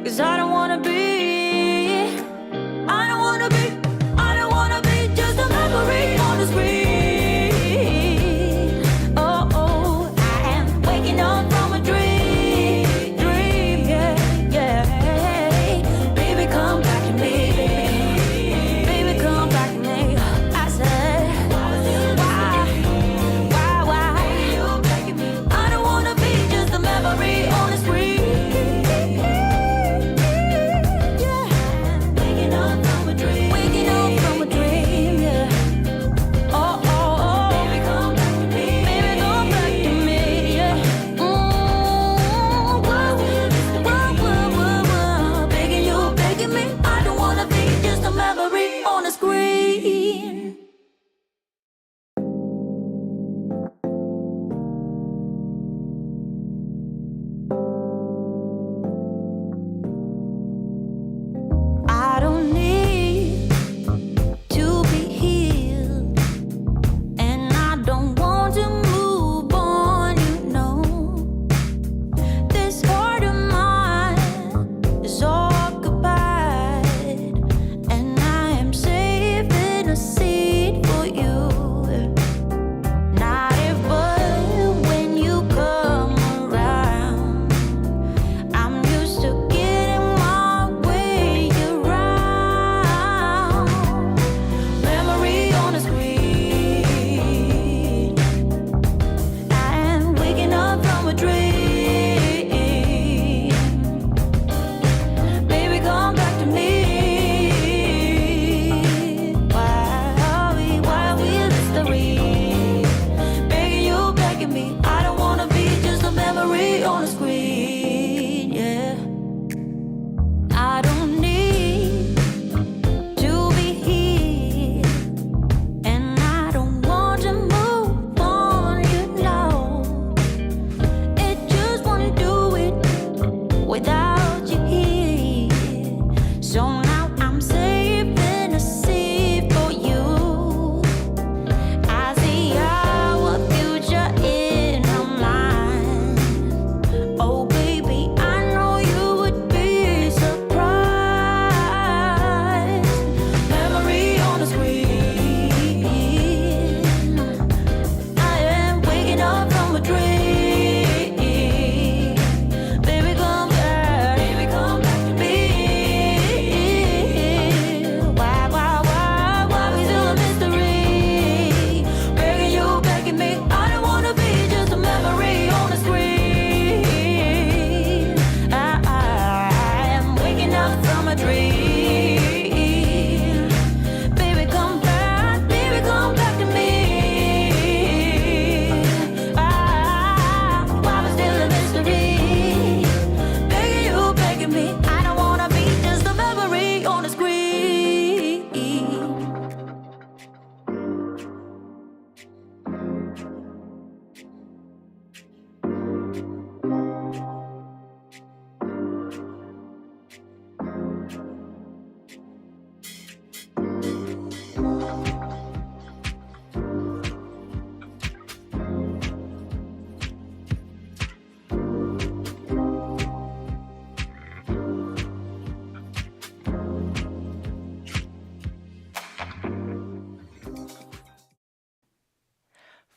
'Cause I don't wanna be just a memory on the screen. Oh, oh, I am waking up from a dream, yeah, yeah. Baby, come back to me. Baby, come back to me. I said, why? I don't wanna be just a memory on the screen.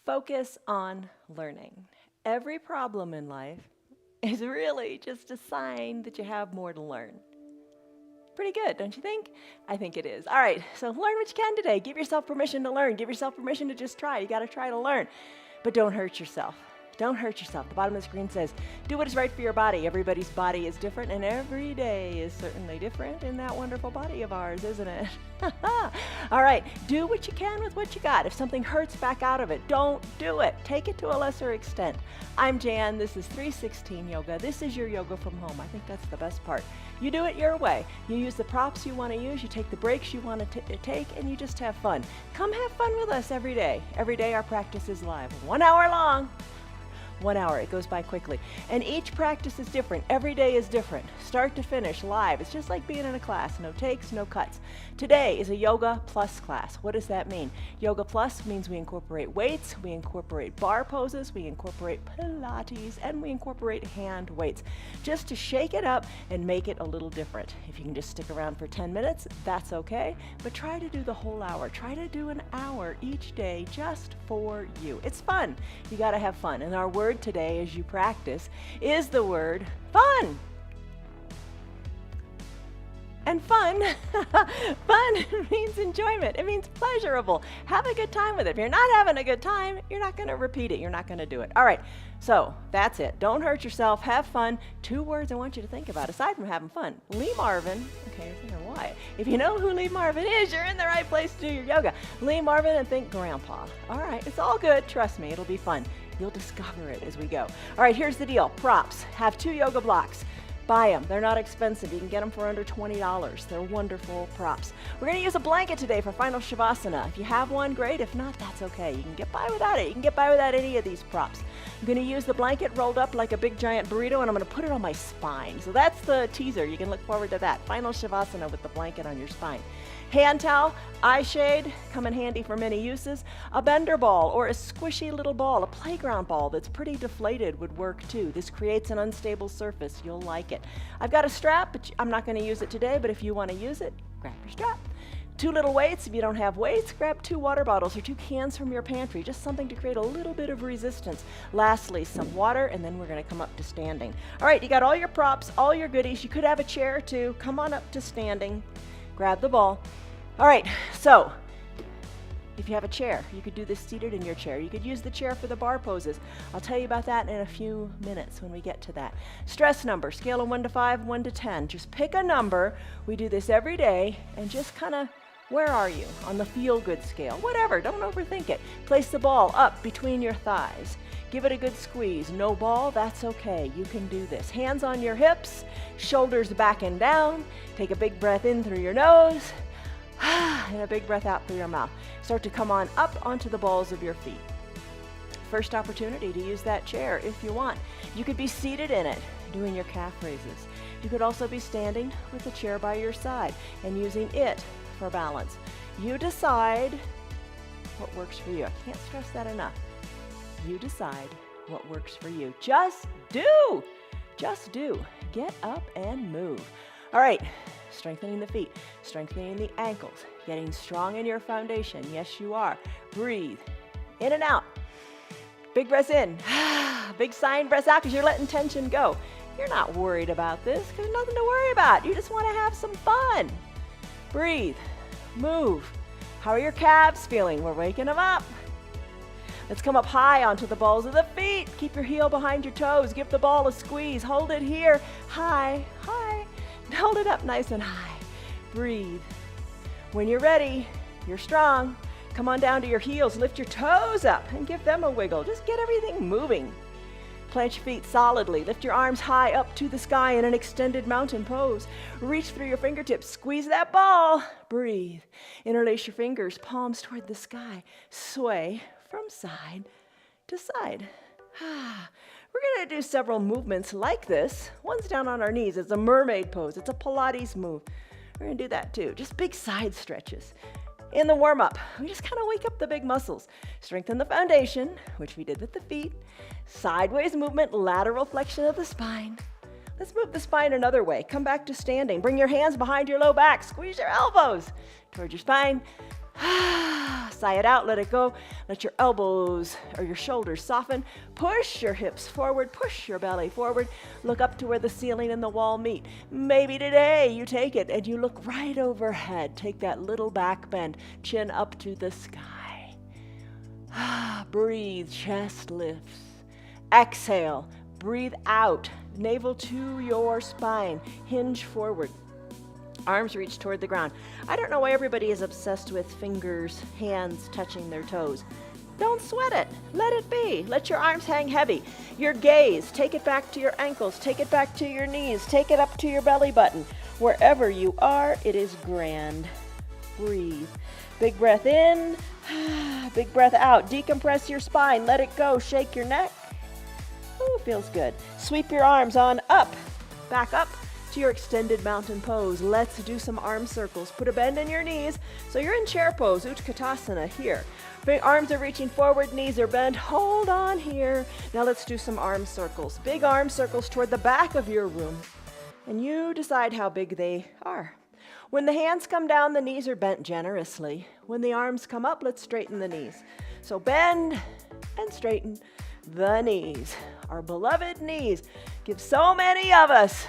Focus on learning. Every problem in life is really just a sign that you have more to learn. Pretty good, don't you think? I think it is. All right, so learn what you can today. Give yourself permission to learn. Give yourself permission to just try. You got to try to learn. But don't hurt yourself. Don't hurt yourself. The bottom of the screen says, do what is right for your body. Everybody's body is different, and every day is certainly different in that wonderful body of ours, isn't it? All right, do what you can with what you got. If something hurts, back out of it. Don't do it. Take it to a lesser extent. I'm Jan. This is 316 Yoga. This is your yoga from home. I think that's the best part. You do it your way. You use the props you want to use, you take the breaks you want to take, and you just have fun. Come have fun with us every day. Every day our practice is live. 1 hour long. 1 hour. It goes by quickly. And each practice is different. Every day is different. Start to finish, live. It's just like being in a class. No takes, no cuts. Today is a Yoga Plus class. What does that mean? Yoga Plus means we incorporate weights, we incorporate bar poses, we incorporate Pilates, and we incorporate hand weights, just to shake it up and make it a little different. If you can just stick around for 10 minutes, that's okay, but try to do the whole hour. Try to do an hour each day just for you. It's fun. You got to have fun. And our word today as you practice is the word fun. And fun, fun means enjoyment. It means pleasurable. Have a good time with it. If you're not having a good time, you're not going to repeat it. You're not going to do it. All right, so that's it. Don't hurt yourself. Have fun. 2 words I want you to think about, aside from having fun. Lee Marvin, okay, you're thinking why? If you know who Lee Marvin is, you're in the right place to do your yoga. Lee Marvin and think grandpa. All right, it's all good. Trust me, it'll be fun. You'll discover it as we go. All right, here's the deal. Props. Have 2 yoga blocks. Buy them. They're not expensive. You can get them for under $20. They're wonderful props. We're going to use a blanket today for final Shavasana. If you have one, great. If not, that's okay. You can get by without it. You can get by without any of these props. I'm going to use the blanket rolled up like a big giant burrito, and I'm going to put it on my spine. So that's the teaser. You can look forward to that. Final Shavasana with the blanket on your spine. Hand towel, eye shade, come in handy for many uses. A bender ball or a squishy little ball, a playground ball that's pretty deflated would work too. This creates an unstable surface. You'll like it. I've got a strap, but I'm not going to use it today, but if you want to use it, grab your strap. 2 little weights. If you don't have weights, grab 2 water bottles or 2 cans from your pantry, just something to create a little bit of resistance. Lastly, some water, and then we're going to come up to standing. All right, you got all your props, all your goodies. You could have a chair too. Come on up to standing. Grab the ball. All right, so if you have a chair, you could do this seated in your chair. You could use the chair for the bar poses. I'll tell you about that in a few minutes when we get to that. Stress number, scale of 1 to 5, 1 to 10. Just pick a number. We do this every day, and just kind of, where are you on the feel-good scale? Whatever, don't overthink it. Place the ball up between your thighs. Give it a good squeeze. No ball, that's okay. You can do this. Hands on your hips, shoulders back and down. Take a big breath in through your nose, and a big breath out through your mouth. Start to come on up onto the balls of your feet. First opportunity to use that chair if you want. You could be seated in it, doing your calf raises. You could also be standing with the chair by your side and using it for balance. You decide what works for you. I can't stress that enough. You decide what works for you. Just do. Just do. Get up and move. All right. Strengthening the feet, strengthening the ankles, getting strong in your foundation. Yes, you are. Breathe in and out. Big breath in. Big sigh and breath out because you're letting tension go. You're not worried about this because there's nothing to worry about. You just want to have some fun. Breathe. Move. How are your calves feeling? We're waking them up. Let's come up high onto the balls of the feet. Keep your heel behind your toes. Give the ball a squeeze. Hold it here. High, high. Hold it up nice and high. Breathe. When you're ready, you're strong. Come on down to your heels. Lift your toes up and give them a wiggle. Just get everything moving. Plant your feet solidly. Lift your arms high up to the sky in an extended mountain pose. Reach through your fingertips. Squeeze that ball. Breathe. Interlace your fingers, palms toward the sky. Sway from side to side. We're going to do several movements like this. One's down on our knees. It's a mermaid pose. It's a Pilates move. We're going to do that too. Just big side stretches. In the warm-up, we just kind of wake up the big muscles. Strengthen the foundation, which we did with the feet. Sideways movement, lateral flexion of the spine. Let's move the spine another way. Come back to standing. Bring your hands behind your low back. Squeeze your elbows towards your spine. Sigh it out, let it go. Let your elbows or your shoulders soften. Push your hips forward, push your belly forward. Look up to where the ceiling and the wall meet. Maybe today you take it and you look right overhead. Take that little back bend, chin up to the sky. Breathe, chest lifts. Exhale, breathe out. Navel to your spine, hinge forward. Arms reach toward the ground. I don't know why everybody is obsessed with fingers, hands touching their toes. Don't sweat it. Let it be. Let your arms hang heavy. Your gaze, take it back to your ankles. Take it back to your knees. Take it up to your belly button. Wherever you are, it is grand. Breathe. Big breath in. Big breath out. Decompress your spine. Let it go. Shake your neck. Woo, feels good. Sweep your arms on up, back up to your extended mountain pose. Let's do some arm circles. Put a bend in your knees. So you're in chair pose, Utkatasana here. Big arms are reaching forward, knees are bent. Hold on here. Now let's do some arm circles. Big arm circles toward the back of your room. And you decide how big they are. When the hands come down, the knees are bent generously. When the arms come up, let's straighten the knees. So bend and straighten the knees. Our beloved knees give so many of us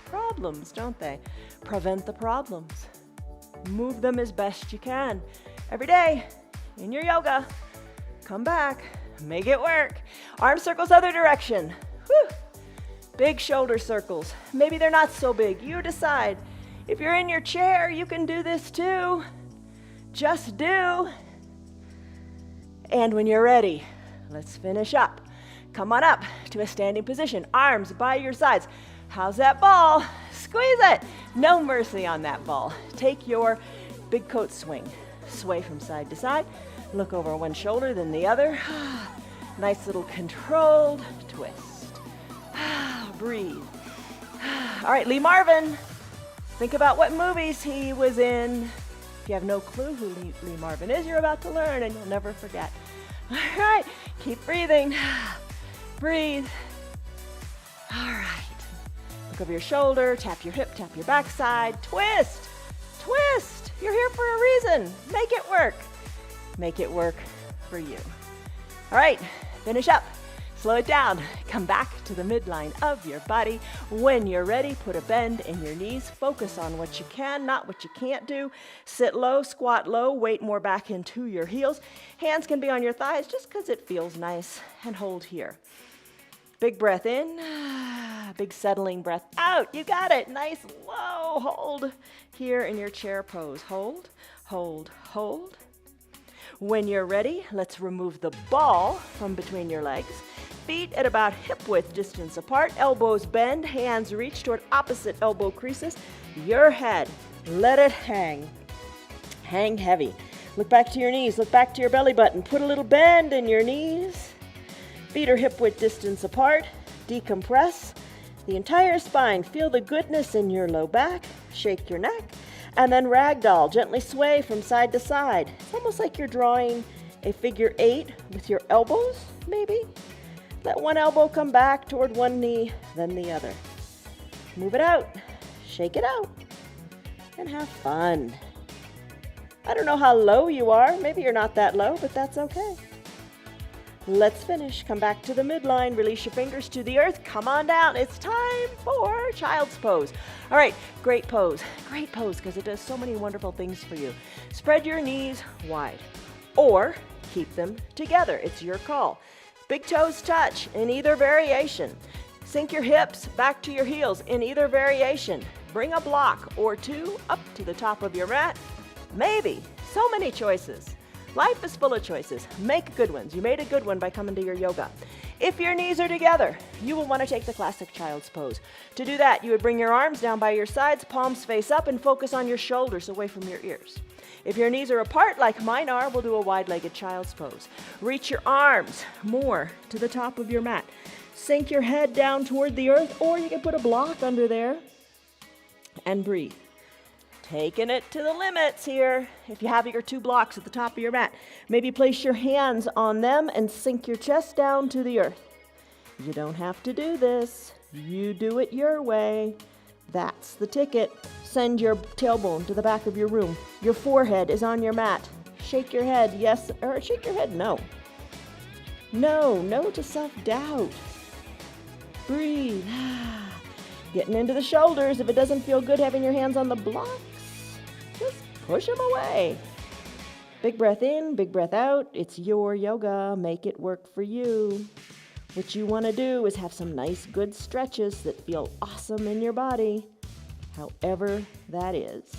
problems, don't they? Prevent the problems. Move them as best you can. Every day in your yoga, come back, make it work. Arm circles other direction. Whew. Big shoulder circles. Maybe they're not so big. You decide. If you're in your chair, you can do this too. Just do. And when you're ready, let's finish up. Come on up to a standing position. Arms by your sides. How's that ball? Squeeze it. No mercy on that ball. Take your big coat swing. Sway from side to side. Look over one shoulder, then the other. Nice little controlled twist. Breathe. All right, Lee Marvin. Think about what movies he was in. If you have no clue who Lee Marvin is, you're about to learn and you'll never forget. All right, keep breathing. Breathe. All right. Look over your shoulder, tap your hip, tap your backside, twist, twist. You're here for a reason. Make it work. Make it work for you. All right, finish up. Slow it down. Come back to the midline of your body. When you're ready, put a bend in your knees. Focus on what you can, not what you can't do. Sit low, squat low, weight more back into your heels. Hands can be on your thighs just because it feels nice. And hold here. Big breath in, big settling breath out. You got it. Nice, low. Hold here in your chair pose. Hold, hold, hold. When you're ready, let's remove the ball from between your legs. Feet at about hip width distance apart. Elbows bend, hands reach toward opposite elbow creases. Your head, let it hang. Hang heavy. Look back to your knees, look back to your belly button. Put a little bend in your knees. Feet are hip width distance apart. Decompress the entire spine. Feel the goodness in your low back. Shake your neck. And then ragdoll. Gently sway from side to side. It's almost like you're drawing a figure 8 with your elbows, maybe. Let one elbow come back toward one knee, then the other. Move it out. Shake it out. And have fun. I don't know how low you are. Maybe you're not that low, but that's okay. Let's finish. Come back to the midline. Release your fingers to the earth. Come on down. It's time for child's pose. All right, great pose. Great pose because it does so many wonderful things for you. Spread your knees wide or keep them together. It's your call. Big toes touch in either variation. Sink your hips back to your heels in either variation. Bring a block or two up to the top of your mat. Maybe. So many choices. Life is full of choices. Make good ones. You made a good one by coming to your yoga. If your knees are together, you will want to take the classic child's pose. To do that, you would bring your arms down by your sides, palms face up, and focus on your shoulders away from your ears. If your knees are apart, like mine are, we'll do a wide-legged child's pose. Reach your arms more to the top of your mat. Sink your head down toward the earth, or you can put a block under there and breathe. Taking it to the limits here. If you have your 2 blocks at the top of your mat, maybe place your hands on them and sink your chest down to the earth. You don't have to do this. You do it your way. That's the ticket. Send your tailbone to the back of your room. Your forehead is on your mat. Shake your head, yes, or shake your head, no. No to self-doubt. Breathe. Getting into the shoulders. If it doesn't feel good having your hands on the blocks, just push them away. Big breath in, big breath out. It's your yoga. Make it work for you. What you want to do is have some nice, good stretches that feel awesome in your body, however that is.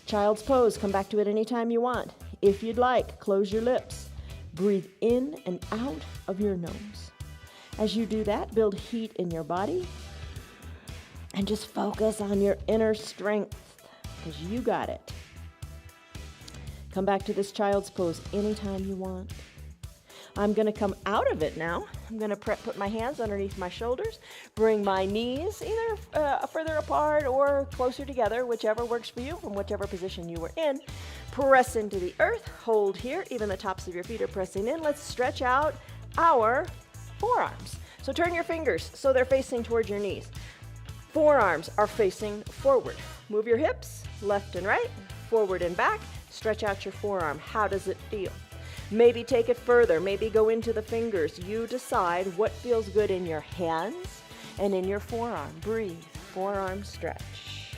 Child's pose. Come back to it anytime you want. If you'd like, close your lips. Breathe in and out of your nose. As you do that, build heat in your body. And just focus on your inner strength, because you got it. Come back to this child's pose anytime you want. I'm going to come out of it now. I'm going to put my hands underneath my shoulders, bring my knees either further apart or closer together, whichever works for you from whichever position you were in. Press into the earth, hold here, even the tops of your feet are pressing in. Let's stretch out our forearms. So turn your fingers so they're facing towards your knees. Forearms are facing forward. Move your hips left and right, forward and back. Stretch out your forearm. How does it feel? Maybe take it further. Maybe go into the fingers. You decide what feels good in your hands and in your forearm. Breathe. Forearm stretch.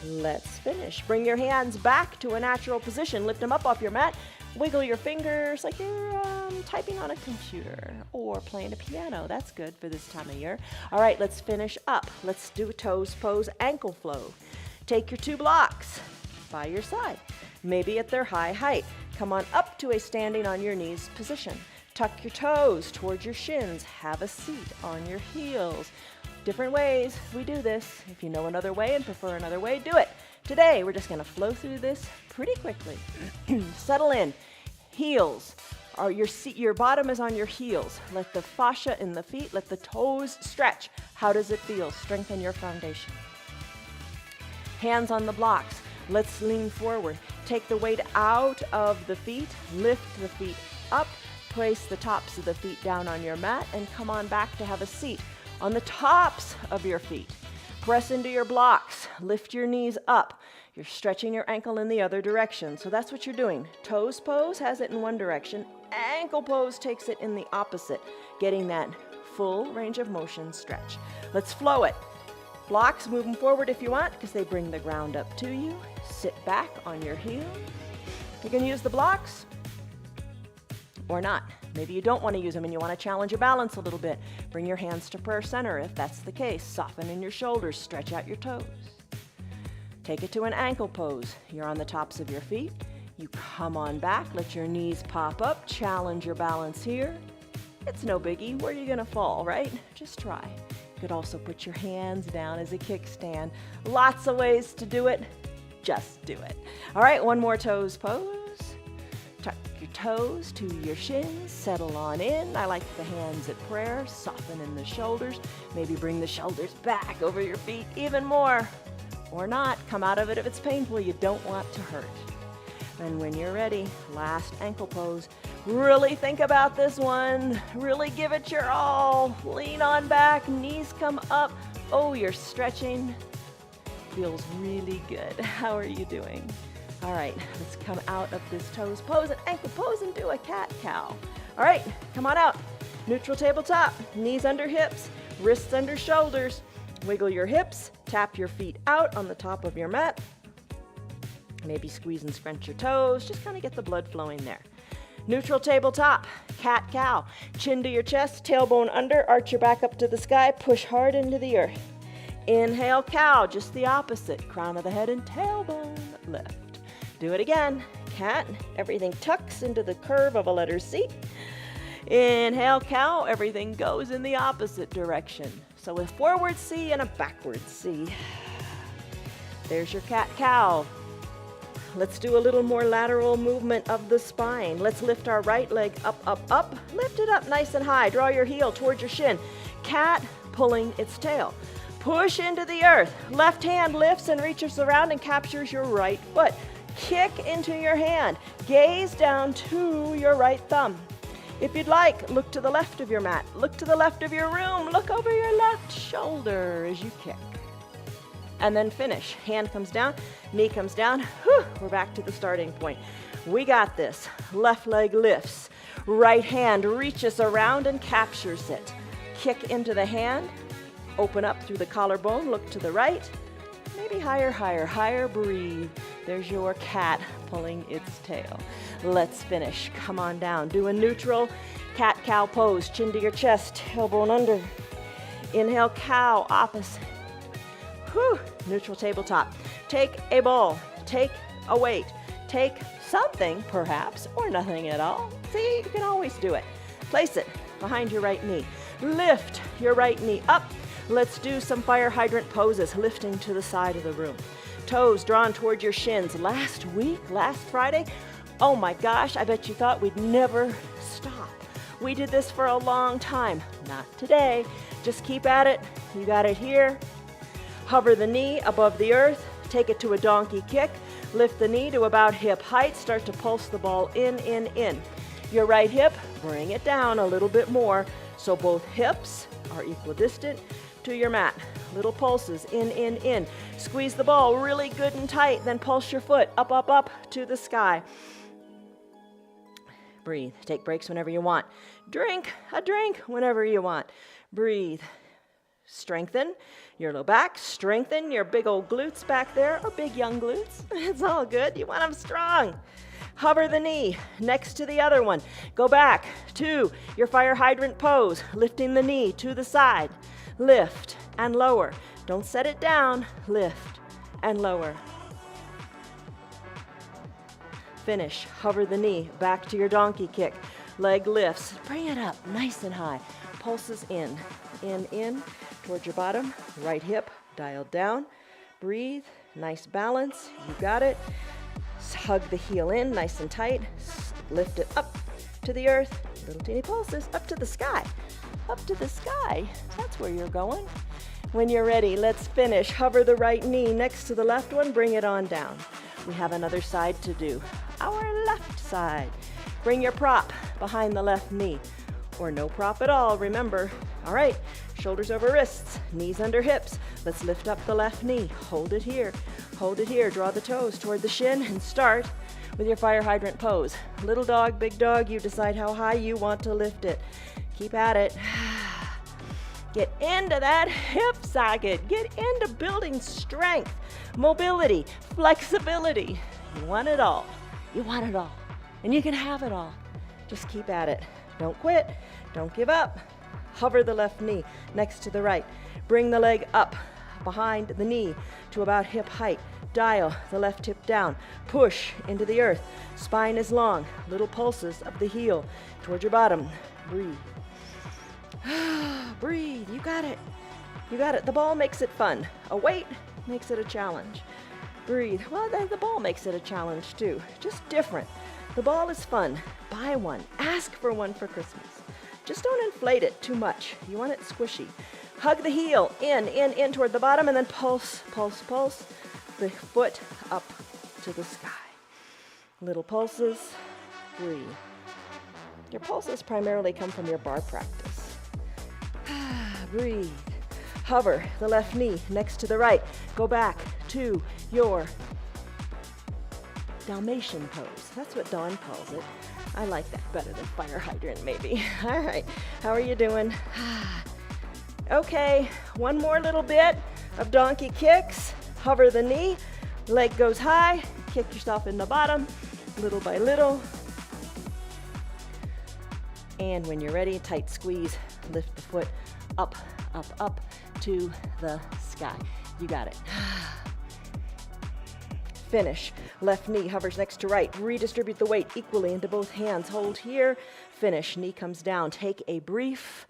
Let's finish. Bring your hands back to a natural position. Lift them up off your mat. Wiggle your fingers like you're typing on a computer or playing a piano. That's good for this time of year. All right, let's finish up. Let's do a toes pose, ankle flow. Take your 2 blocks by your side, maybe at their high height. Come on up to a standing on your knees position. Tuck your toes towards your shins. Have a seat on your heels. Different ways we do this. If you know another way and prefer another way, do it. Today, we're just going to flow through this pretty quickly. Settle in. Heels. Your bottom is on your heels. Let the fascia in the feet, let the toes stretch. How does it feel? Strengthen your foundation. Hands on the blocks. Let's lean forward. Take the weight out of the feet. Lift the feet up. Place the tops of the feet down on your mat and come on back to have a seat on the tops of your feet. Press into your blocks. Lift your knees up. You're stretching your ankle in the other direction. So that's what you're doing. Toes pose has it in one direction. Ankle pose takes it in the opposite, getting that full range of motion stretch. Let's flow it. Blocks, move them forward if you want because they bring the ground up to you. Sit back on your heels. You can use the blocks or not. Maybe you don't want to use them and you want to challenge your balance a little bit. Bring your hands to prayer center if that's the case. Soften in your shoulders, stretch out your toes. Take it to an ankle pose. You're on the tops of your feet. You come on back, let your knees pop up, challenge your balance here. It's no biggie. Where are you going to fall, right? Just try. You could also put your hands down as a kickstand. Lots of ways to do it. Just do it. All right, one more toes pose. Tuck your toes to your shins, settle on in. I like the hands at prayer, soften in the shoulders. Maybe bring the shoulders back over your feet even more. Or not, come out of it if it's painful. You don't want to hurt. And when you're ready, last ankle pose. Really think about this one. Really give it your all. Lean on back, knees come up. Oh, you're stretching. Feels really good. How are you doing? All right, let's come out of this toes pose and ankle pose and do a cat-cow. All right, come on out. Neutral tabletop, knees under hips, wrists under shoulders. Wiggle your hips, tap your feet out on the top of your mat. Maybe squeeze and scrunch your toes. Just kind of get the blood flowing there. Neutral tabletop, cat-cow. Chin to your chest, tailbone under, arch your back up to the sky, push hard into the earth. Inhale, cow, just the opposite. Crown of the head and tailbone lift. Do it again. Cat, everything tucks into the curve of a letter C. Inhale, cow, everything goes in the opposite direction. So a forward C and a backward C. There's your cat-cow. Let's do a little more lateral movement of the spine. Let's lift our right leg up, up, up. Lift it up nice and high. Draw your heel towards your shin. Cat pulling its tail. Push into the earth. Left hand lifts and reaches around and captures your right foot. Kick into your hand. Gaze down to your right thumb. If you'd like, look to the left of your mat. Look to the left of your room. Look over your left shoulder as you kick. And then finish. Hand comes down, knee comes down. Whew, we're back to the starting point. We got this. Left leg lifts. Right hand reaches around and captures it. Kick into the hand. Open up through the collarbone. Look to the right. Maybe higher, higher, higher. Breathe. There's your cat pulling its tail. Let's finish. Come on down. Do a neutral cat-cow pose. Chin to your chest, tailbone under. Inhale, cow, opposite. Whew. Neutral tabletop. Take a ball. Take a weight. Take something, perhaps, or nothing at all. See, you can always do it. Place it behind your right knee. Lift your right knee up. Let's do some fire hydrant poses, lifting to the side of the room. Toes drawn toward your shins. Last Friday, Oh my gosh, I bet you thought we'd never stop. We did this for a long time. Not today. Just keep at it. You got it here. Hover the knee above the earth. Take it to a donkey kick. Lift the knee to about hip height. Start to pulse the ball in, in. Your right hip, bring it down a little bit more so both hips are equidistant to your mat. Little pulses, in. Squeeze the ball really good and tight, then pulse your foot up to the sky. Breathe. Take breaks whenever you want. Drink a drink whenever you want. Breathe. Strengthen your low back. Strengthen your big old glutes back there, or big young glutes. It's all good. You want them strong. Hover the knee next to the other one. Go back to your fire hydrant pose, lifting the knee to the side. Lift and lower. Don't set it down. Lift and lower. Finish. Hover the knee back to your donkey kick. Leg lifts. Bring it up nice and high. Pulses in, towards your bottom. Right hip dialed down. Breathe. Nice balance. You got it. Hug the heel in nice and tight. Lift it up to the earth. Little teeny pulses up to the sky. Up to the sky. That's where you're going. When you're ready, let's finish. Hover the right knee next to the left one. Bring it on down. We have another side to do. Our left side. Bring your prop behind the left knee. Or no prop at all, remember. All right, shoulders over wrists, knees under hips. Let's lift up the left knee. Hold it here. Hold it here. Draw the toes toward the shin and start with your fire hydrant pose. Little dog, big dog, you decide how high you want to lift it. Keep at it. Get into that hip socket. Get into building strength, mobility, flexibility. You want it all. You want it all. And you can have it all. Just keep at it. Don't quit. Don't give up. Hover the left knee next to the right. Bring the leg up behind the knee to about hip height. Dial the left hip down. Push into the earth. Spine is long. Little pulses of the heel toward your bottom. Breathe. Breathe. You got it. You got it. The ball makes it fun. A weight makes it a challenge. Breathe. Well, the ball makes it a challenge too. Just different. The ball is fun. Buy one. Ask for one for Christmas. Just don't inflate it too much. You want it squishy. Hug the heel in toward the bottom, and then pulse the foot up to the sky. Little pulses. Breathe. Your pulses primarily come from your bar practice. Breathe. Hover the left knee next to the right. Go back to your Dalmatian pose. That's what Dawn calls it. I like that better than fire hydrant, maybe. All right, how are you doing? Okay, one more little bit of donkey kicks. Hover the knee, leg goes high, kick yourself in the bottom, little by little. And when you're ready, tight squeeze, lift the foot up to the sky. You got it. Finish. Left knee hovers next to right. Redistribute the weight equally into both hands. Hold here. Finish. Knee comes down. Take a brief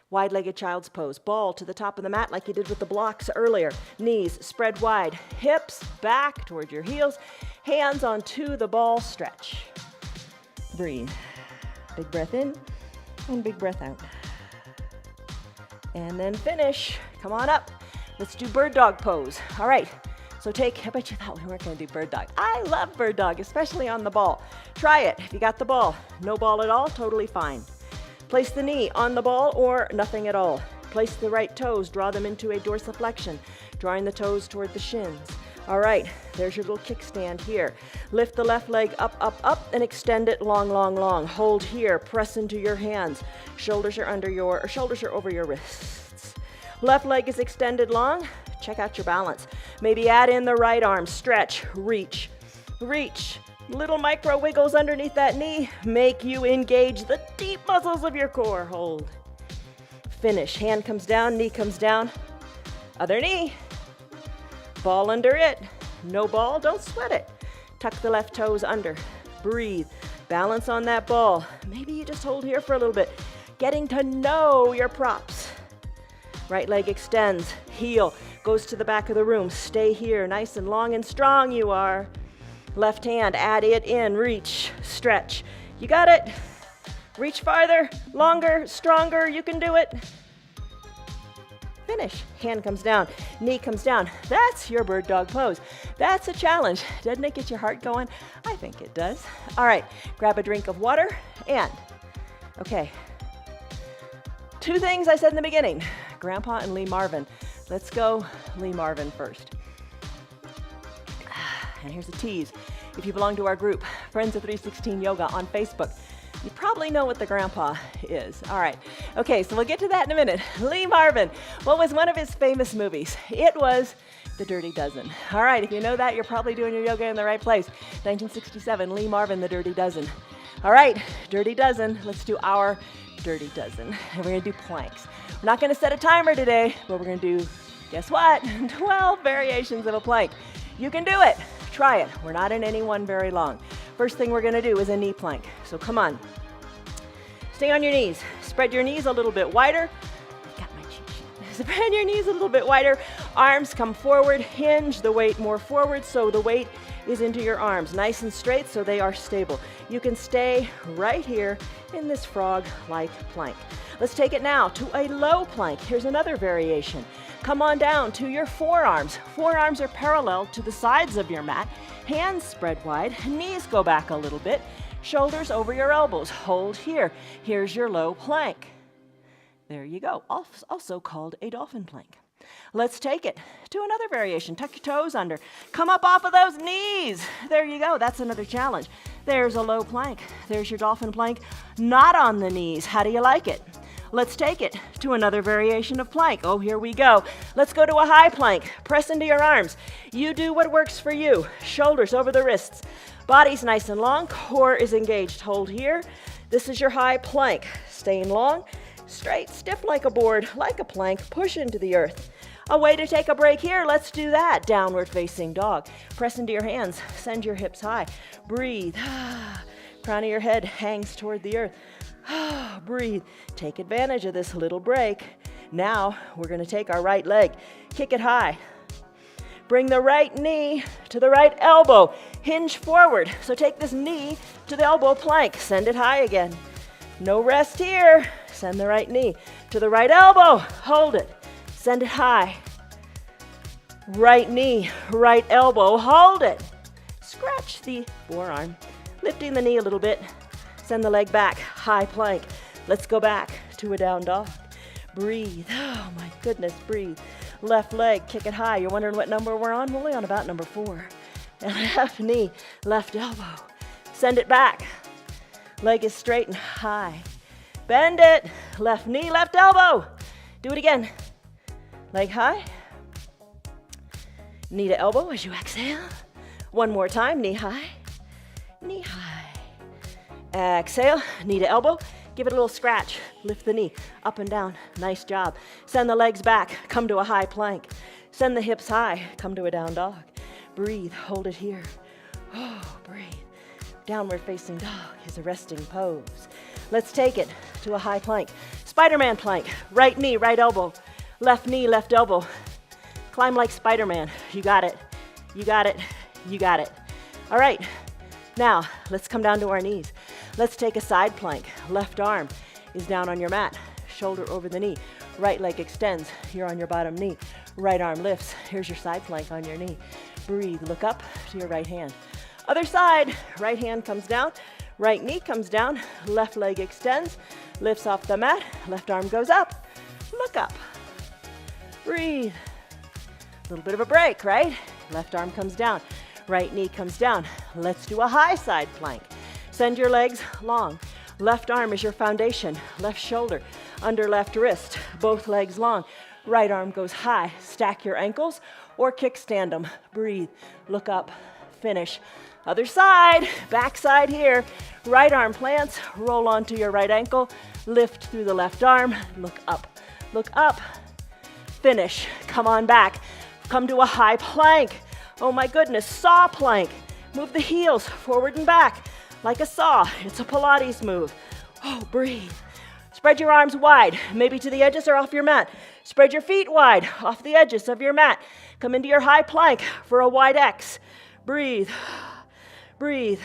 wide-legged child's pose. Ball to the top of the mat like you did with the blocks earlier. Knees spread wide. Hips back toward your heels. Hands onto the ball. Stretch. Breathe. Big breath in and big breath out. And then finish. Come on up. Let's do bird dog pose. All right. So I bet you thought we weren't going to do bird dog. I love bird dog, especially on the ball. Try it if you got the ball. No ball at all, totally fine. Place the knee on the ball or nothing at all. Place the right toes, draw them into a dorsiflexion, drawing the toes toward the shins. All right, there's your little kickstand here. Lift the left leg up, and extend it long. Hold here, press into your hands. Shoulders are over your wrists. Left leg is extended long. Check out your balance. Maybe add in the right arm. Stretch, reach. Little micro wiggles underneath that knee. Make you engage the deep muscles of your core. Hold. Finish. Hand comes down, knee comes down. Other knee. Ball under it. No ball, don't sweat it. Tuck the left toes under. Breathe. Balance on that ball. Maybe you just hold here for a little bit. Getting to know your props. Right leg extends. Heel goes to the back of the room. Stay here. Nice and long and strong you are. Left hand, add it in, reach, stretch. You got it. Reach farther, longer, stronger, you can do it. Finish. Hand comes down, knee comes down. That's your bird dog pose. That's a challenge. Doesn't it get your heart going? I think it does. All right, grab a drink of water and, okay. 2 things I said in the beginning, Grandpa and Lee Marvin. Let's go Lee Marvin first. And here's a tease. If you belong to our group, Friends of 316 Yoga on Facebook, you probably know what the grandpa is. All right. Okay, so we'll get to that in a minute. Lee Marvin, what was one of his famous movies? It was The Dirty Dozen. All right, if you know that, you're probably doing your yoga in the right place. 1967, Lee Marvin, The Dirty Dozen. All right, Dirty Dozen. Let's do our Dirty Dozen. And we're going to do planks. We're not going to set a timer today, but we're going to do, guess what? 12 variations of a plank. You can do it. Try it. We're not in any one very long. First thing we're going to do is a knee plank. So come on. Stay on your knees. Spread your knees a little bit wider. Got my cheat sheet. Spread your knees a little bit wider. Arms come forward. Hinge the weight more forward so the weight is into your arms. Nice and straight so they are stable. You can stay right here in this frog-like plank. Let's take it now to a low plank. Here's another variation. Come on down to your forearms. Forearms are parallel to the sides of your mat. Hands spread wide. Knees go back a little bit. Shoulders over your elbows. Hold here. Here's your low plank. There you go. Also called a dolphin plank. Let's take it to another variation. Tuck your toes under. Come up off of those knees. There you go. That's another challenge. There's a low plank. There's your dolphin plank. Not on the knees. How do you like it? Let's take it to another variation of plank. Oh, here we go. Let's go to a high plank. Press into your arms. You do what works for you. Shoulders over the wrists. Body's nice and long. Core is engaged. Hold here. This is your high plank. Staying long, straight, stiff like a board, like a plank. Push into the earth. A way to take a break here. Let's do that. Downward facing dog. Press into your hands. Send your hips high. Breathe. Crown of your head hangs toward the earth. Breathe. Take advantage of this little break. Now we're going to take our right leg. Kick it high. Bring the right knee to the right elbow. Hinge forward. So take this knee to the elbow plank. Send it high again. No rest here. Send the right knee to the right elbow. Hold it. Send it high. Right knee, right elbow. Hold it. Scratch the forearm. Lifting the knee a little bit. Send the leg back, high plank. Let's go back to a down dog. Breathe. Oh my goodness, breathe. Left leg, kick it high. You're wondering what number we're on? We're only on about number 4. And left knee, left elbow. Send it back. Leg is straight and high. Bend it. Left knee, left elbow. Do it again. Leg high. Knee to elbow as you exhale. One more time, knee high. Knee high. Exhale, knee to elbow. Give it a little scratch. Lift the knee up and down. Nice job. Send the legs back. Come to a high plank. Send the hips high. Come to a down dog. Breathe. Hold it here. Oh, breathe. Downward facing dog is a resting pose. Let's take it to a high plank. Spider-Man plank. Right knee, right elbow. Left knee, left elbow. Climb like Spider-Man. You got it. You got it. You got it. All right. Now, let's come down to our knees. Let's take a side plank. Left arm is down on your mat. Shoulder over the knee. Right leg extends. You're on your bottom knee. Right arm lifts. Here's your side plank on your knee. Breathe. Look up to your right hand. Other side. Right hand comes down. Right knee comes down. Left leg extends. Lifts off the mat. Left arm goes up. Look up. Breathe. A little bit of a break, right? Left arm comes down. Right knee comes down. Let's do a high side plank. Send your legs long. Left arm is your foundation. Left shoulder under left wrist. Both legs long. Right arm goes high. Stack your ankles or kickstand them. Breathe. Look up. Finish. Other side. Back side here. Right arm plants. Roll onto your right ankle. Lift through the left arm. Look up. Look up. Finish. Come on back. Come to a high plank. Oh my goodness, saw plank. Move the heels forward and back like a saw. It's a Pilates move. Oh, breathe. Spread your arms wide, maybe to the edges or off your mat. Spread your feet wide, off the edges of your mat. Come into your high plank for a wide X. Breathe. breathe.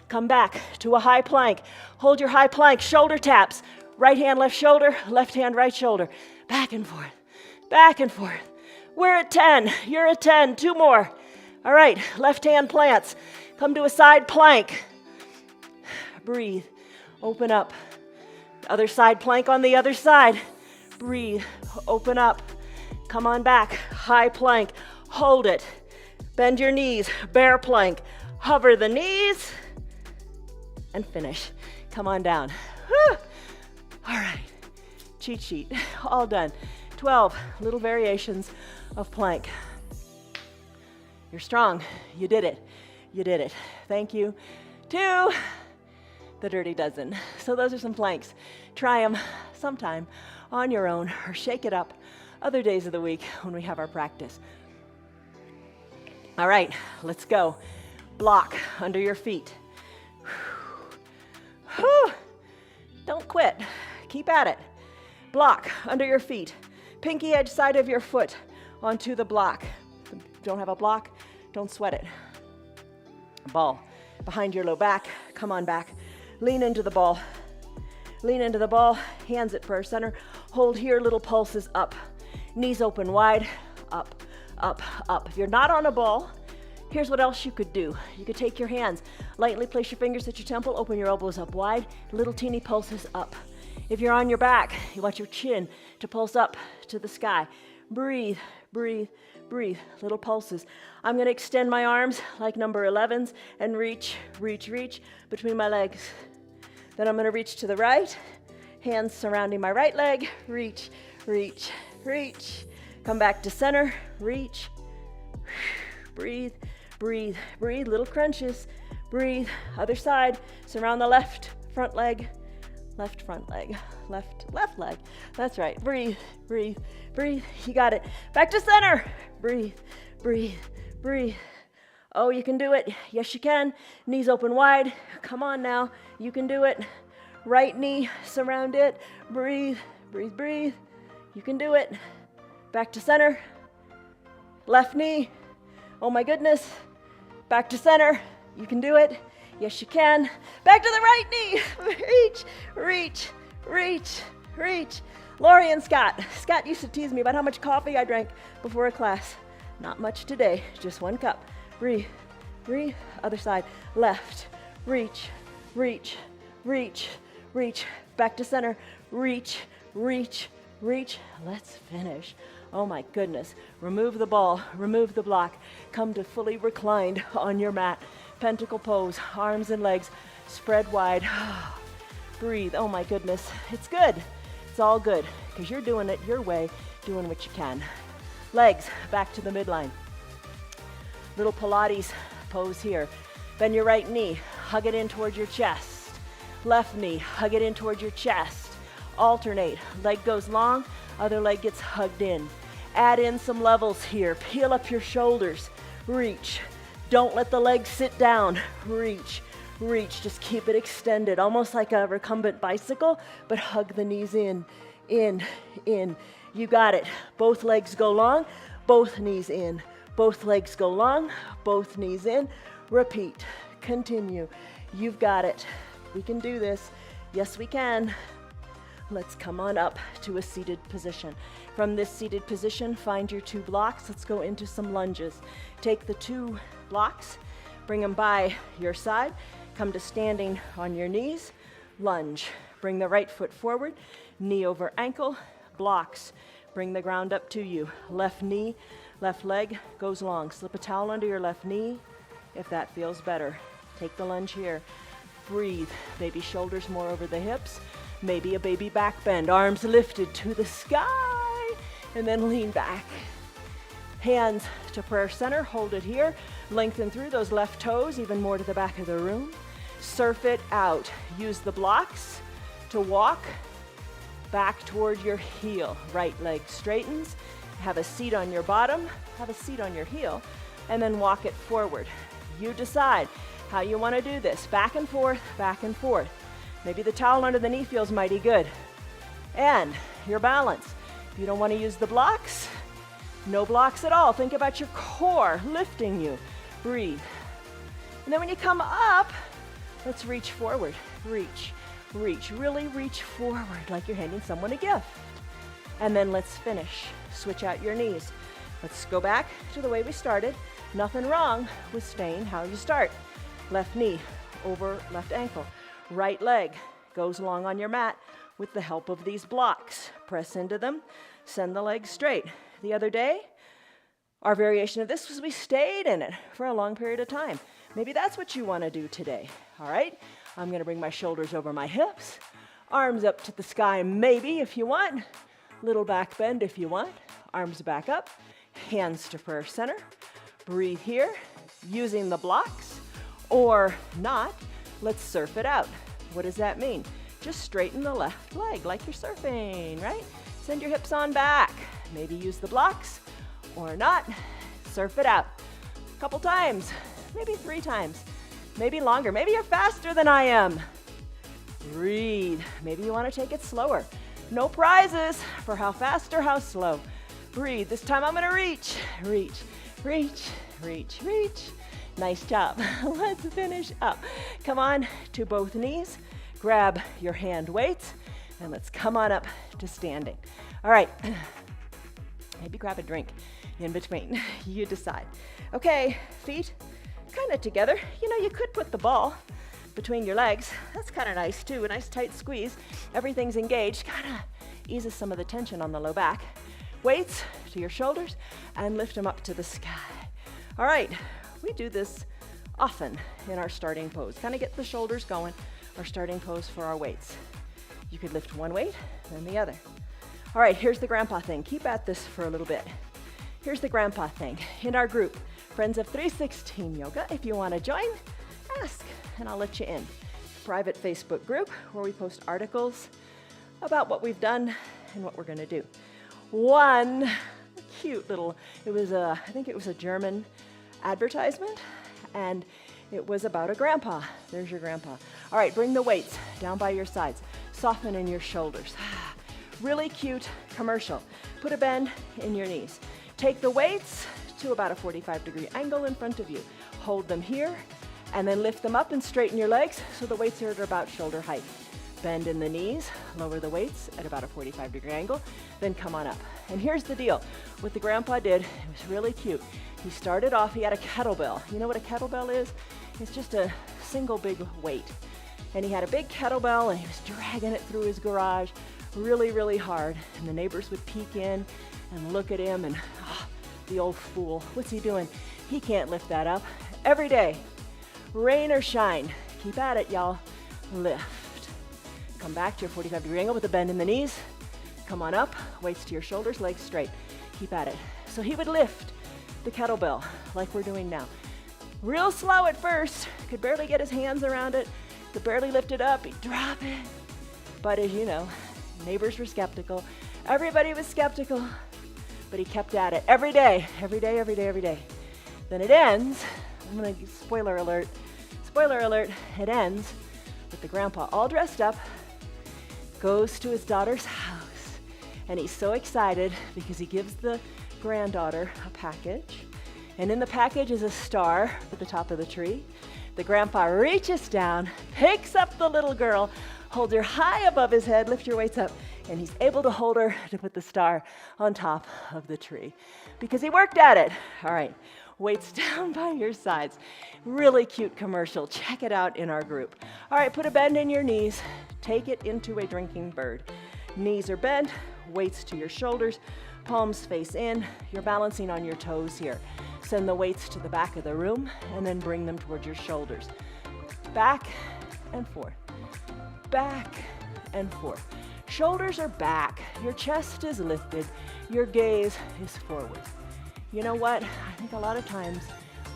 Come back to a high plank. Hold your high plank, shoulder taps. Right hand, left shoulder, left hand, right shoulder. Back and forth, back and forth. We're at 10, you're at 10, 2 more. All right, left hand plants. Come to a side plank. Breathe, open up. Other side plank on the other side. Breathe, open up. Come on back, high plank, hold it. Bend your knees, bear plank. Hover the knees and finish. Come on down. Whew. All right, cheat sheet, all done. 12 little variations of plank. You're strong, you did it, you did it. Thank you to the Dirty Dozen. So those are some planks. Try them sometime on your own or shake it up other days of the week when we have our practice. All right, let's go. Block under your feet. Whew. Don't quit. Keep at it. Block under your feet. Pinky edge side of your foot onto the block. Don't have a block? Don't sweat it. Ball behind your low back. Come on back. Lean into the ball. Lean into the ball. Hands at prayer center. Hold here. Little pulses up. Knees open wide. Up, up, up. If you're not on a ball, here's what else you could do. You could take your hands, lightly place your fingers at your temple, open your elbows up wide, little teeny pulses up. If you're on your back, you want your chin to pulse up to the sky. Breathe, breathe, breathe, little pulses. I'm gonna extend my arms like number 11s and reach, reach, reach between my legs. Then I'm gonna reach to the right, hands surrounding my right leg, reach, reach, reach. Come back to center, reach, breathe, breathe, breathe, little crunches, breathe, other side, surround the left front leg, left front leg, left leg, that's right, breathe, breathe, breathe, you got it, back to center, breathe, breathe, breathe, oh, you can do it, yes you can, knees open wide, come on now, you can do it, right knee, surround it, breathe, breathe, breathe, you can do it, back to center, left knee, oh my goodness, back to center, you can do it, yes you can, back to the right knee, reach, reach, reach, reach. Lori and Scott used to tease me about how much coffee I drank before a class. Not much today, just 1 cup. Breathe, breathe, other side, left, reach, reach, reach, reach, back to center, reach, reach, reach, let's finish. Oh my goodness, remove the ball, remove the block, come to fully reclined on your mat, pentacle pose, arms and legs spread wide, breathe, oh my goodness, it's good, it's all good, because you're doing it your way, doing what you can. Legs back to the midline, little Pilates pose here, bend your right knee, hug it in towards your chest, left knee, hug it in towards your chest, alternate, leg goes long, other leg gets hugged in. Add in some levels here. Peel up your shoulders. Reach. Don't let the legs sit down. Reach. Reach. Just keep it extended, almost like a recumbent bicycle, but hug the knees in, in, in. You got it. Both legs go long, both knees in. Both legs go long, both knees in. Repeat. Continue. You've got it. We can do this. Yes, we can. Let's come on up to a seated position. From this seated position, find your 2 blocks. Let's go into some lunges. Take the 2 blocks, bring them by your side, come to standing on your knees, lunge. Bring the right foot forward, knee over ankle, blocks. Bring the ground up to you. Left knee, left leg goes long. Slip a towel under your left knee if that feels better. Take the lunge here. Breathe. Maybe shoulders more over the hips. Maybe a baby back bend, arms lifted to the sky, and then lean back. Hands to prayer center, hold it here. Lengthen through those left toes, even more to the back of the room. Surf it out. Use the blocks to walk back toward your heel. Right leg straightens. Have a seat on your bottom, have a seat on your heel, and then walk it forward. You decide how you want to do this. Back and forth, back and forth. Maybe the towel under the knee feels mighty good. And your balance. If you don't want to use the blocks, no blocks at all. Think about your core lifting you. Breathe. And then when you come up, let's reach forward. Reach, reach, really reach forward like you're handing someone a gift. And then let's finish. Switch out your knees. Let's go back to the way we started. Nothing wrong with staying how you start. Left knee over left ankle. Right leg goes along on your mat with the help of these blocks. Press into them, send the legs straight. The other day, our variation of this was we stayed in it for a long period of time. Maybe that's what you want to do today. All right, I'm going to bring my shoulders over my hips, arms up to the sky maybe if you want, little back bend if you want, arms back up, hands to prayer center. Breathe here, using the blocks or not. Let's surf it out. What does that mean? Just straighten the left leg like you're surfing, right? Send your hips on back. Maybe use the blocks or not. Surf it out. A couple times, maybe 3 times, maybe longer. Maybe you're faster than I am. Breathe. Maybe you want to take it slower. No prizes for how fast or how slow. Breathe. This time I'm going to reach, reach, reach, reach, reach. Nice job. Let's finish up. Come on to both knees. Grab your hand weights and let's come on up to standing. All right. Maybe grab a drink in between. You decide. Okay, feet kind of together. You know, you could put the ball between your legs. That's kind of nice too. A nice tight squeeze. Everything's engaged. Kind of eases some of the tension on the low back. Weights to your shoulders and lift them up to the sky. All right, we do this often in our starting pose. Kind of get the shoulders going, our starting pose for our weights. You could lift one weight, then the other. All right, here's the grandpa thing. Keep at this for a little bit. Here's the grandpa thing. In our group, Friends of 316 Yoga, if you want to join, ask and I'll let you in. Private Facebook group where we post articles about what we've done and what we're going to do. One cute little, I think it was a German advertisement, and it was about a grandpa. There's your grandpa. All right, bring the weights down by your sides. Soften in your shoulders. Really cute commercial. Put a bend in your knees. Take the weights to about a 45-degree angle in front of you. Hold them here, and then lift them up and straighten your legs so the weights are at about shoulder height. Bend in the knees, lower the weights at about a 45-degree angle, then come on up. And here's the deal. What the grandpa did, it was really cute. He started off, he had a kettlebell. You know what a kettlebell is? It's just a single big weight. And he had a big kettlebell and he was dragging it through his garage really, really hard. And the neighbors would peek in and look at him and, the old fool, what's he doing? He can't lift that up. Every day, rain or shine, keep at it, y'all. Lift. Come back to your 45-degree angle with a bend in the knees. Come on up, weights to your shoulders, legs straight. Keep at it. So he would lift the kettlebell like we're doing now. Real slow at first, could barely get his hands around it, could barely lift it up, he'd drop it. But as you know, neighbors were skeptical. Everybody was skeptical, but he kept at it every day, every day, every day, every day. Then it ends, I'm gonna, spoiler alert, it ends with the grandpa all dressed up, goes to his daughter's house, and he's so excited because he gives the granddaughter a package, and in the package is a star at the top of the tree. The grandpa reaches down, picks up the little girl, holds her high above his head, lift your weights up, and he's able to hold her to put the star on top of the tree because he worked at it. All right, weights down by your sides. Really cute commercial. Check it out in our group. All right, put a bend in your knees. Take it into a drinking bird. Knees are bent, weights to your shoulders, palms face in. You're balancing on your toes here. Send the weights to the back of the room and then bring them towards your shoulders. Back and forth. Back and forth. Shoulders are back. Your chest is lifted. Your gaze is forward. You know what? I think a lot of times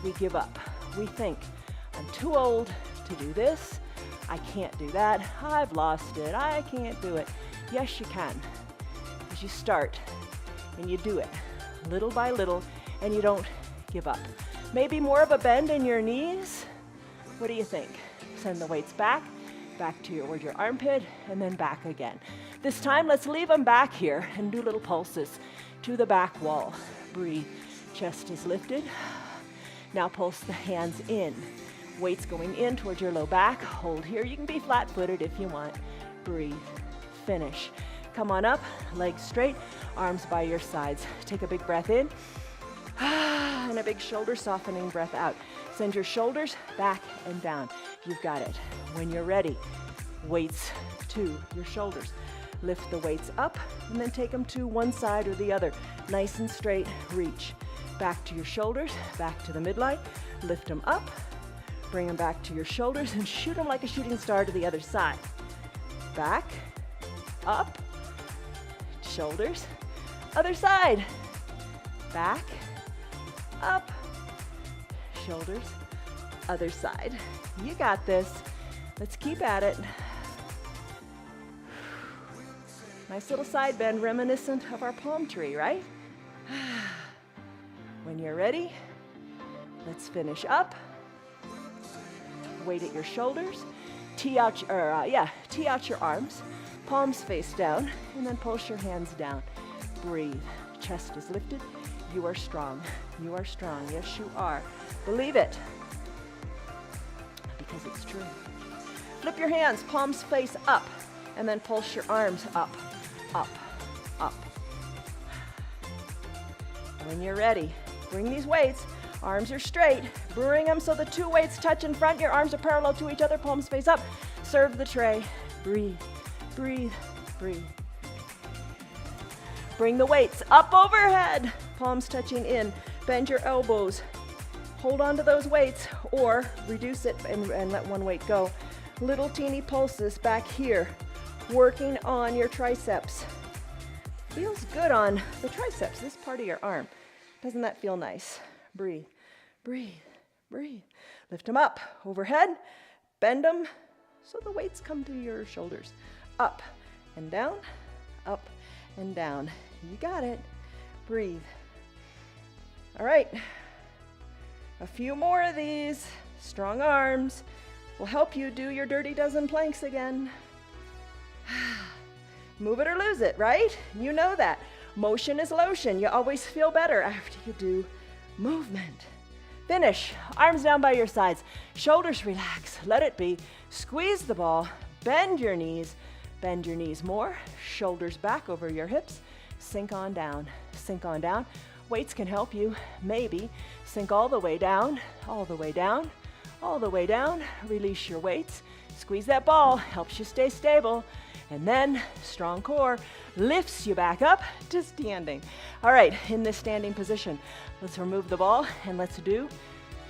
we give up. We think, I'm too old to do this. I can't do that. I've lost it. I can't do it. Yes, you can. Because you start and you do it little by little and you don't give up. Maybe more of a bend in your knees. What do you think? Send the weights back towards your armpit and then back again. This time, let's leave them back here and do little pulses to the back wall. Breathe. Chest is lifted. Now pulse the hands in. Weights going in towards your low back. Hold here. You can be flat-footed if you want. Breathe. Finish. Come on up, legs straight, arms by your sides. Take a big breath in, and a big shoulder softening breath out. Send your shoulders back and down. You've got it. When you're ready, weights to your shoulders. Lift the weights up, and then take them to one side or the other. Nice and straight, reach. Back to your shoulders, back to the midline. Lift them up, bring them back to your shoulders, and shoot them like a shooting star to the other side. Back, up, shoulders, other side. Back, up, shoulders, other side. You got this. Let's keep at it. Nice little side bend reminiscent of our palm tree, right? When you're ready, let's finish up. Weight at your shoulders. Tee out your arms. Palms face down, and then pulse your hands down. Breathe. Chest is lifted. You are strong. You are strong. Yes, you are. Believe it, because it's true. Flip your hands, palms face up, and then pulse your arms up, up, up. When you're ready, bring these weights. Arms are straight. Bring them so the two weights touch in front. Your arms are parallel to each other. Palms face up. Serve the tray. Breathe, breathe, breathe. Bring the weights up overhead. Palms touching in. Bend your elbows. Hold on to those weights or reduce it and let one weight go. Little teeny pulses back here. Working on your triceps. Feels good on the triceps, this part of your arm. Doesn't that feel nice? Breathe, breathe, breathe. Lift them up, overhead, bend them so the weights come to your shoulders. Up and down, up and down. You got it. Breathe. All right, a few more of these. Strong arms will help you do your dirty dozen planks again. Move it or lose it, right? You know that. Motion is lotion. You always feel better after you do movement. Finish. Arms down by your sides. Shoulders relax. Let it be. Squeeze the ball. Bend your knees. Bend your knees more. Shoulders back over your hips. Sink on down. Sink on down. Weights can help you. Maybe. Sink all the way down. All the way down. All the way down. Release your weights. Squeeze that ball. Helps you stay stable. And then, strong core lifts you back up to standing. All right, in this standing position, let's remove the ball and let's do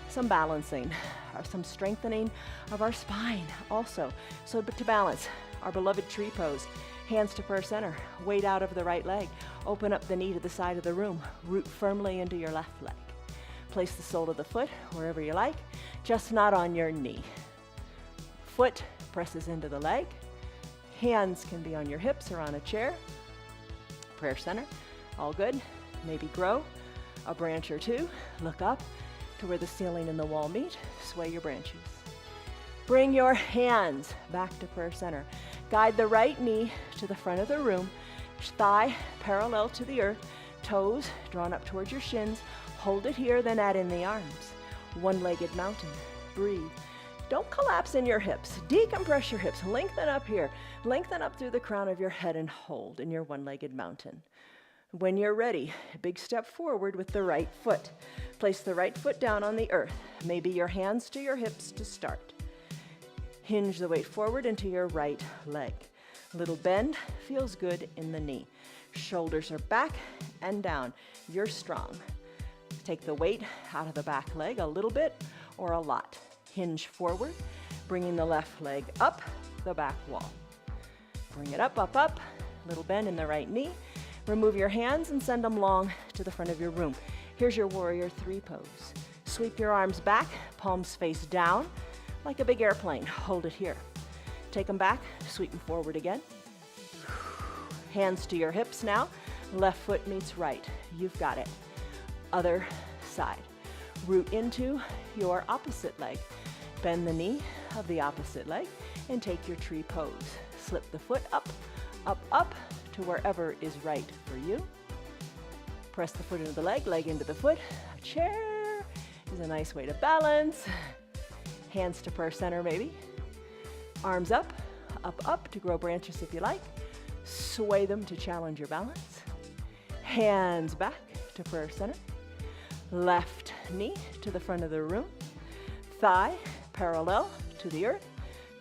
some balancing or some strengthening of our spine also. So to balance, our beloved tree pose, hands to prayer center, weight out of the right leg, open up the knee to the side of the room, root firmly into your left leg. Place the sole of the foot wherever you like, just not on your knee. Foot presses into the leg. Hands can be on your hips or on a chair. Prayer center, all good. Maybe grow a branch or two. Look up to where the ceiling and the wall meet. Sway your branches. Bring your hands back to prayer center. Guide the right knee to the front of the room. Thigh parallel to the earth. Toes drawn up towards your shins. Hold it here, then add in the arms. One-legged mountain. Breathe. Don't collapse in your hips. Decompress your hips. Lengthen up here. Lengthen up through the crown of your head and hold in your one-legged mountain. When you're ready, big step forward with the right foot. Place the right foot down on the earth. Maybe your hands to your hips to start. Hinge the weight forward into your right leg. Little bend feels good in the knee. Shoulders are back and down. You're strong. Take the weight out of the back leg a little bit or a lot. Hinge forward, bringing the left leg up the back wall. Bring it up, up, up. Little bend in the right knee. Remove your hands and send them long to the front of your room. Here's your warrior three pose. Sweep your arms back, palms face down, like a big airplane. Hold it here. Take them back, sweep them forward again. Hands to your hips now. Left foot meets right. You've got it. Other side. Root into your opposite leg. Bend the knee of the opposite leg and take your tree pose. Slip the foot up, up, up to wherever is right for you. Press the foot into the leg, leg into the foot. A chair is a nice way to balance. Hands to prayer center maybe. Arms up, up, up to grow branches if you like. Sway them to challenge your balance. Hands back to prayer center. Left knee to the front of the room. Thigh parallel to the earth.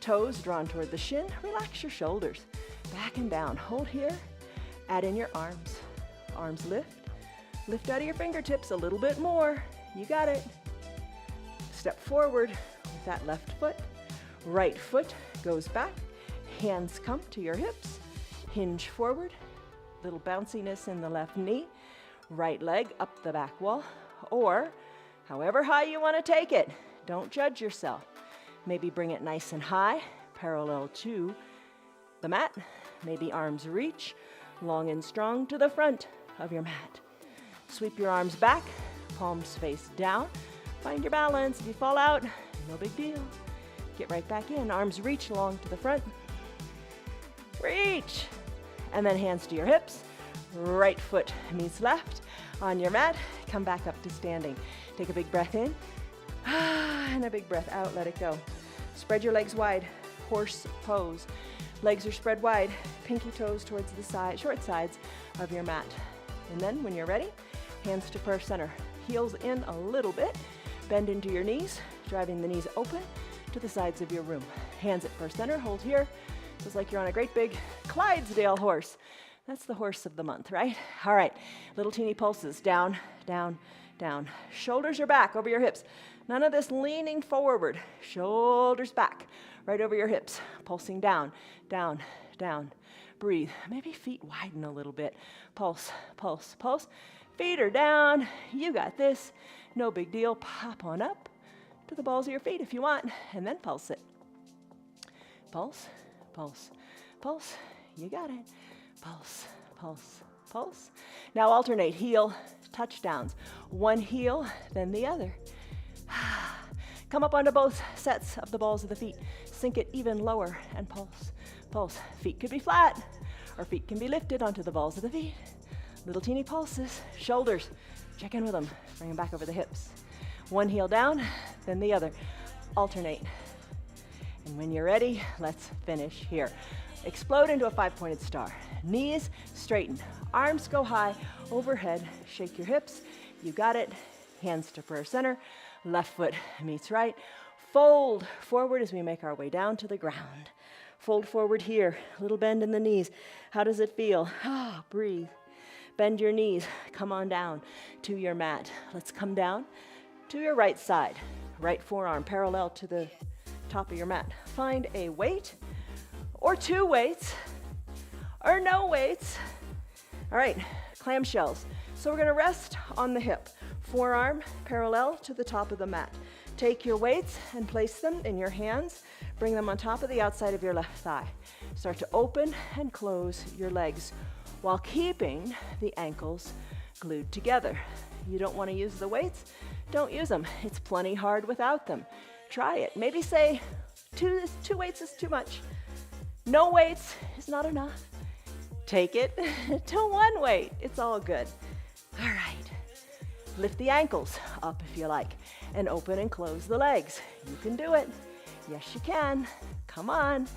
Toes drawn toward the shin. Relax your shoulders. Back and down. Hold here. Add in your arms. Arms lift. Lift out of your fingertips a little bit more. You got it. Step forward with that left foot. Right foot goes back. Hands come to your hips. Hinge forward. Little bounciness in the left knee. Right leg up the back wall. Or however high you want to take it. Don't judge yourself. Maybe bring it nice and high, parallel to the mat. Maybe arms reach long and strong to the front of your mat. Sweep your arms back, palms face down. Find your balance. If you fall out, no big deal. Get right back in. Arms reach long to the front. Reach. And then hands to your hips. Right foot meets left on your mat. Come back up to standing. Take a big breath in. And a big breath out. Let it go. Spread your legs wide. Horse pose. Legs are spread wide. Pinky toes towards the side, short sides of your mat. And then when you're ready, hands to prayer center. Heels in a little bit. Bend into your knees, driving the knees open to the sides of your room. Hands at prayer center. Hold here. Feels like you're on a great big Clydesdale horse. That's the horse of the month, right? All right. Little teeny pulses. Down, down, down. Shoulders are back over your hips. None of this leaning forward. Shoulders back, right over your hips. Pulsing down, down, down. Breathe. Maybe feet widen a little bit. Pulse, pulse, pulse. Feet are down. You got this. No big deal. Pop on up to the balls of your feet if you want, and then pulse it. Pulse, pulse, pulse. You got it. Pulse, pulse, pulse. Now alternate heel touchdowns. One heel, then the other. Come up onto both sets of the balls of the feet. Sink it even lower and pulse, pulse. Feet could be flat or feet can be lifted onto the balls of the feet. Little teeny pulses. Shoulders, check in with them. Bring them back over the hips. One heel down, then the other. Alternate. And when you're ready, let's finish here. Explode into a 5-pointed star. Knees straighten. Arms go high overhead. Shake your hips. You got it. Hands to prayer center. Left foot meets right. Fold forward as we make our way down to the ground. Fold forward here. Little bend in the knees. How does it feel? Breathe. Bend your knees. Come on down to your mat. Let's come down to your right side. Right forearm parallel to the top of your mat. Find a weight or 2 weights or no weights. All right, clamshells. So we're going to rest on the hip. Forearm parallel to the top of the mat. Take your weights and place them in your hands. Bring them on top of the outside of your left thigh. Start to open and close your legs while keeping the ankles glued together. You don't want to use the weights? Don't use them. It's plenty hard without them. Try it. Maybe say 2 weights is too much. No weights is not enough. Take it to 1 weight. It's all good. All right. Lift the ankles up if you like, and open and close the legs. You can do it. Yes, you can. Come on.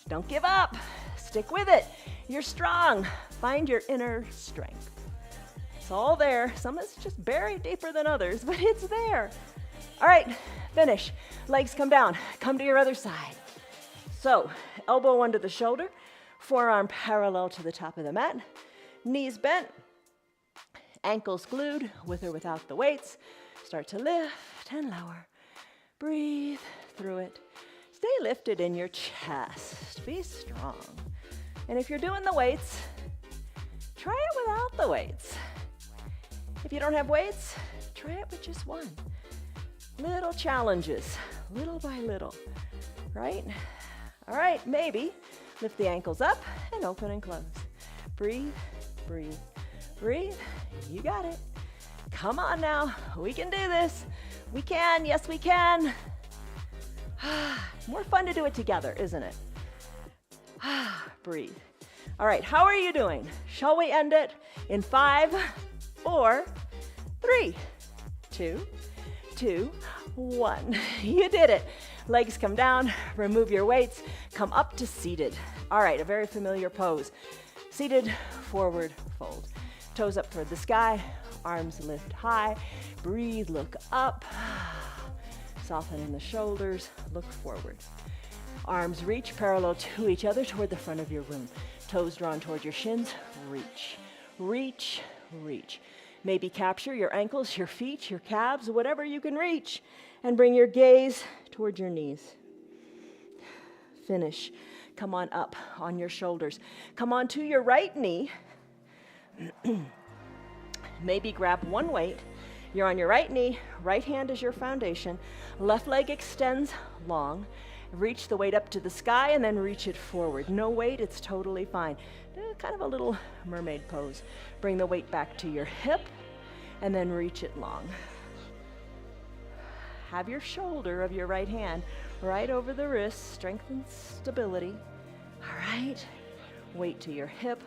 Don't give up. Stick with it. You're strong. Find your inner strength. It's all there. Some is just buried deeper than others, but it's there. All right, finish. Legs come down. Come to your other side. So, elbow under the shoulder, forearm parallel to the top of the mat, knees bent, ankles glued with or without the weights. Start to lift and lower. Breathe through it. Stay lifted in your chest. Be strong. And if you're doing the weights, try it without the weights. If you don't have weights, try it with just 1. Little challenges, little by little, right? All right, maybe lift the ankles up and open and close. Breathe, breathe, breathe. You got it. Come on now. We can do this. We can. Yes, we can. More fun to do it together, isn't it? Breathe. All right, how are you doing? Shall we end it in 5, 4, 3, 2, 2, 1. You did it. Legs come down, remove your weights, come up to seated. All right, a very familiar pose. Seated, forward fold. Toes up toward the sky, arms lift high. Breathe, look up. Soften in the shoulders, look forward. Arms reach parallel to each other toward the front of your room. Toes drawn toward your shins, reach, reach, reach. Maybe capture your ankles, your feet, your calves, whatever you can reach, and bring your gaze toward your knees. Finish. Come on up on your shoulders. Come on to your right knee. Maybe grab one weight. You're on your right knee, right hand is your foundation. Left leg extends long. Reach the weight up to the sky and then reach it forward. No weight, it's totally fine. Kind of a little mermaid pose. Bring the weight back to your hip and then reach it long. Have your shoulder of your right hand right over the wrist. Strengthen stability. All right. Weight to your hip.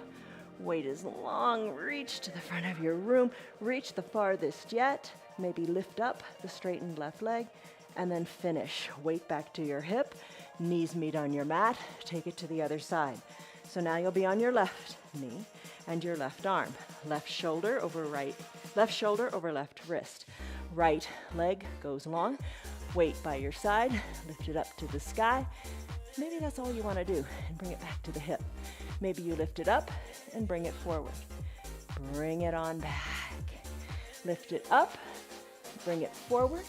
Weight is long. Reach to the front of your room. Reach the farthest yet. Maybe lift up the straightened left leg and then finish. Weight back to your hip. Knees meet on your mat. Take it to the other side. So now you'll be on your left knee and your left arm. Left shoulder over left wrist. Right leg goes long. Weight by your side. Lift it up to the sky. Maybe that's all you want to do and bring it back to the hip. Maybe you lift it up and bring it forward. Bring it on back. Lift it up. Bring it forward.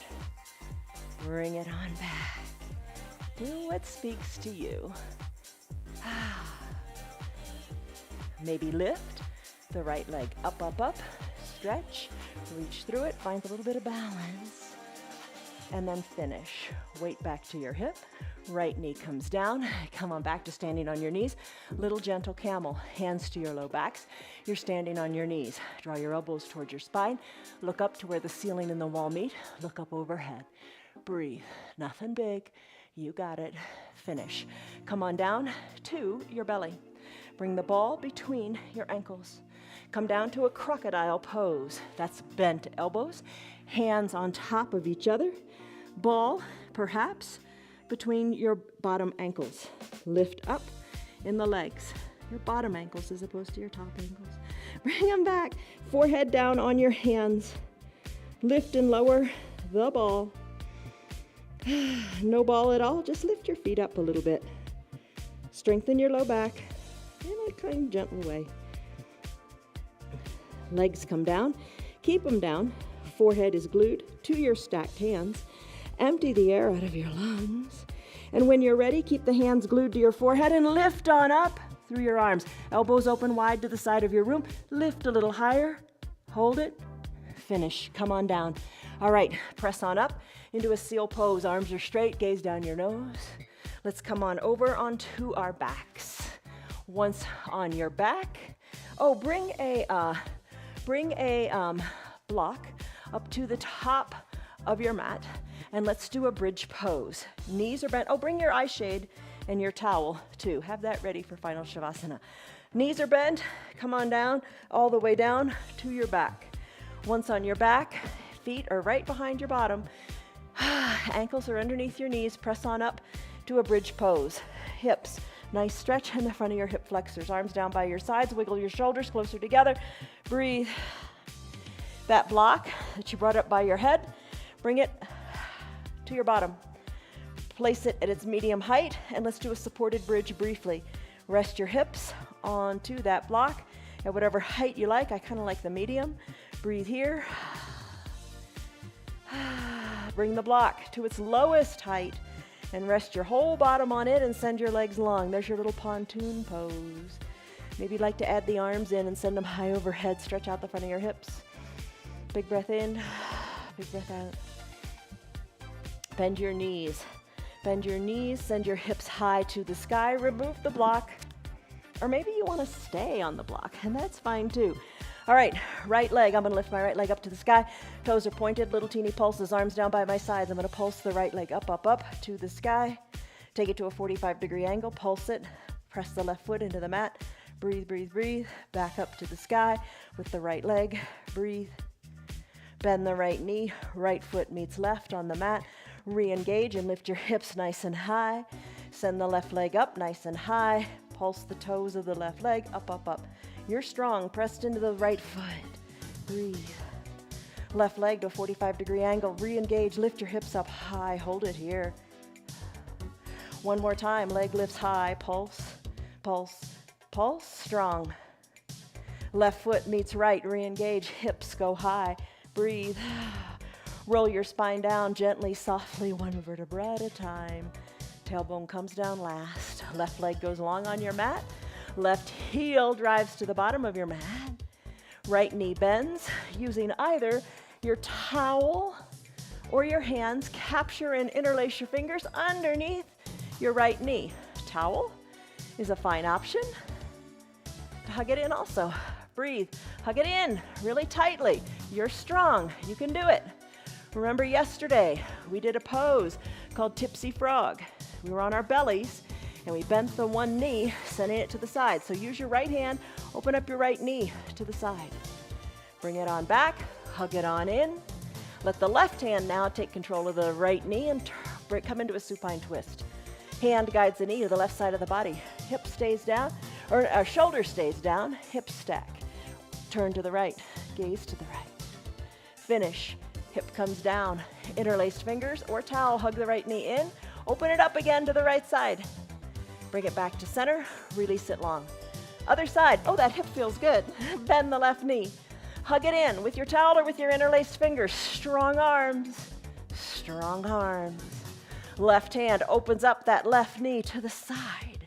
Bring it on back. Do what speaks to you. Maybe lift the right leg up, up, up. Stretch, reach through it, find a little bit of balance. And then finish. Weight back to your hip. Right knee comes down. Come on back to standing on your knees. Little gentle camel. Hands to your low backs. You're standing on your knees. Draw your elbows towards your spine. Look up to where the ceiling and the wall meet. Look up overhead. Breathe. Nothing big. You got it. Finish. Come on down to your belly. Bring the ball between your ankles. Come down to a crocodile pose. That's bent elbows, hands on top of each other. Ball, perhaps, between your bottom ankles. Lift up in the legs, your bottom ankles as opposed to your top ankles. Bring them back. Forehead down on your hands. Lift and lower the ball. No ball at all. Just lift your feet up a little bit. Strengthen your low back in a kind, gentle way. Legs come down. Keep them down. Forehead is glued to your stacked hands. Empty the air out of your lungs. And when you're ready, keep the hands glued to your forehead and lift on up through your arms. Elbows open wide to the side of your room. Lift a little higher. Hold it. Finish. Come on down. All right, press on up into a seal pose. Arms are straight. Gaze down your nose. Let's come on over onto our backs. Once on your back. Oh, bring a block up to the top of your mat, and let's do a bridge pose. Knees are bent. Oh, bring your eye shade and your towel too. Have that ready for final Shavasana. Knees are bent. Come on down, all the way down to your back. Once on your back, feet are right behind your bottom. Ankles are underneath your knees. Press on up to a bridge pose. Hips, nice stretch in the front of your hip flexors. Arms down by your sides. Wiggle your shoulders closer together. Breathe. That block that you brought up by your head, bring it to your bottom. Place it at its medium height, and let's do a supported bridge briefly. Rest your hips onto that block at whatever height you like. I kind of like the medium. Breathe here. Bring the block to its lowest height and rest your whole bottom on it and send your legs long. There's your little pontoon pose. Maybe you'd like to add the arms in and send them high overhead. Stretch out the front of your hips. Big breath in, big breath out. Bend your knees. Bend your knees, send your hips high to the sky. Remove the block. Or maybe you want to stay on the block, and that's fine too. All right, right leg. I'm going to lift my right leg up to the sky. Toes are pointed, little teeny pulses, arms down by my sides. I'm going to pulse the right leg up, up, up to the sky. Take it to a 45-degree angle, pulse it. Press the left foot into the mat. Breathe, breathe, breathe. Back up to the sky with the right leg. Breathe. Bend the right knee, right foot meets left on the mat. Re-engage and lift your hips nice and high. Send the left leg up nice and high. Pulse the toes of the left leg up, up, up. You're strong, pressed into the right foot. Breathe. Left leg to a 45-degree angle. Re-engage, lift your hips up high. Hold it here. One more time, leg lifts high. Pulse, pulse, pulse, strong. Left foot meets right, re-engage, hips go high. Breathe. Roll your spine down gently, softly, one vertebra at a time. Tailbone comes down last. Left leg goes long on your mat. Left heel drives to the bottom of your mat. Right knee bends. Using either your towel or your hands, capture and interlace your fingers underneath your right knee. Towel is a fine option. Hug it in also. Breathe. Hug it in really tightly. You're strong. You can do it. Remember yesterday, we did a pose called Tipsy Frog. We were on our bellies, and we bent the one knee, sending it to the side. So use your right hand, open up your right knee to the side. Bring it on back, hug it on in. Let the left hand now take control of the right knee and come into a supine twist. Hand guides the knee to the left side of the body. Hip stays down, or shoulder stays down, hips stack. Turn to the right, gaze to the right. Finish. Hip comes down, interlaced fingers or towel, hug the right knee in, open it up again to the right side. Bring it back to center, release it long. Other side, oh, that hip feels good. Bend the left knee. Hug it in with your towel or with your interlaced fingers. Strong arms, strong arms. Left hand opens up that left knee to the side.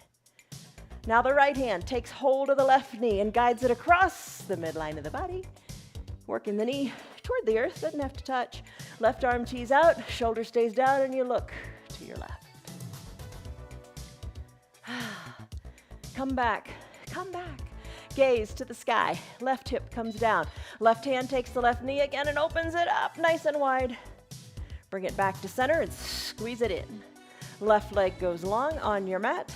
Now the right hand takes hold of the left knee and guides it across the midline of the body, working the knee toward the earth, doesn't have to touch. Left arm tees out, shoulder stays down, and you look to your left. Come back, come back. Gaze to the sky, left hip comes down. Left hand takes the left knee again and opens it up nice and wide. Bring it back to center and squeeze it in. Left leg goes long on your mat.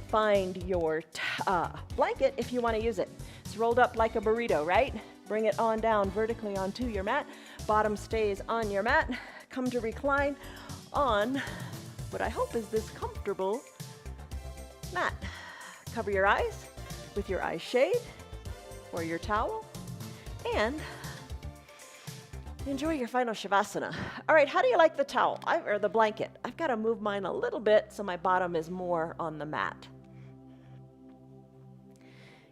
Find your blanket if you want to use it. It's rolled up like a burrito, right? Bring it on down vertically onto your mat. Bottom stays on your mat. Come to recline on what I hope is this comfortable mat. Cover your eyes with your eye shade or your towel and enjoy your final Shavasana. All right, how do you like the towel or the blanket? I've got to move mine a little bit so my bottom is more on the mat.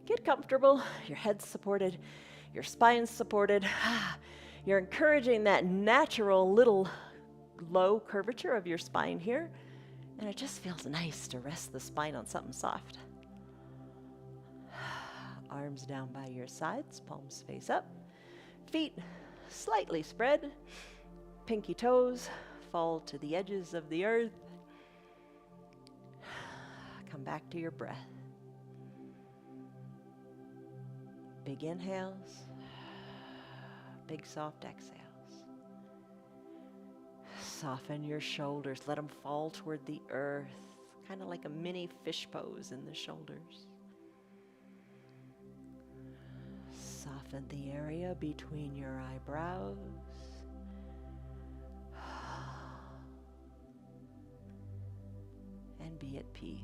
Get comfortable, your head's supported, your spine's supported. You're encouraging that natural little low curvature of your spine here, and it just feels nice to rest the spine on something soft. Arms down by your sides, palms face up, feet slightly spread, pinky toes fall to the edges of the earth. Come back to your breath. Big inhales, big soft exhales. Soften your shoulders, let them fall toward the earth, kind of like a mini fish pose in the shoulders. Soften the area between your eyebrows. And be at peace.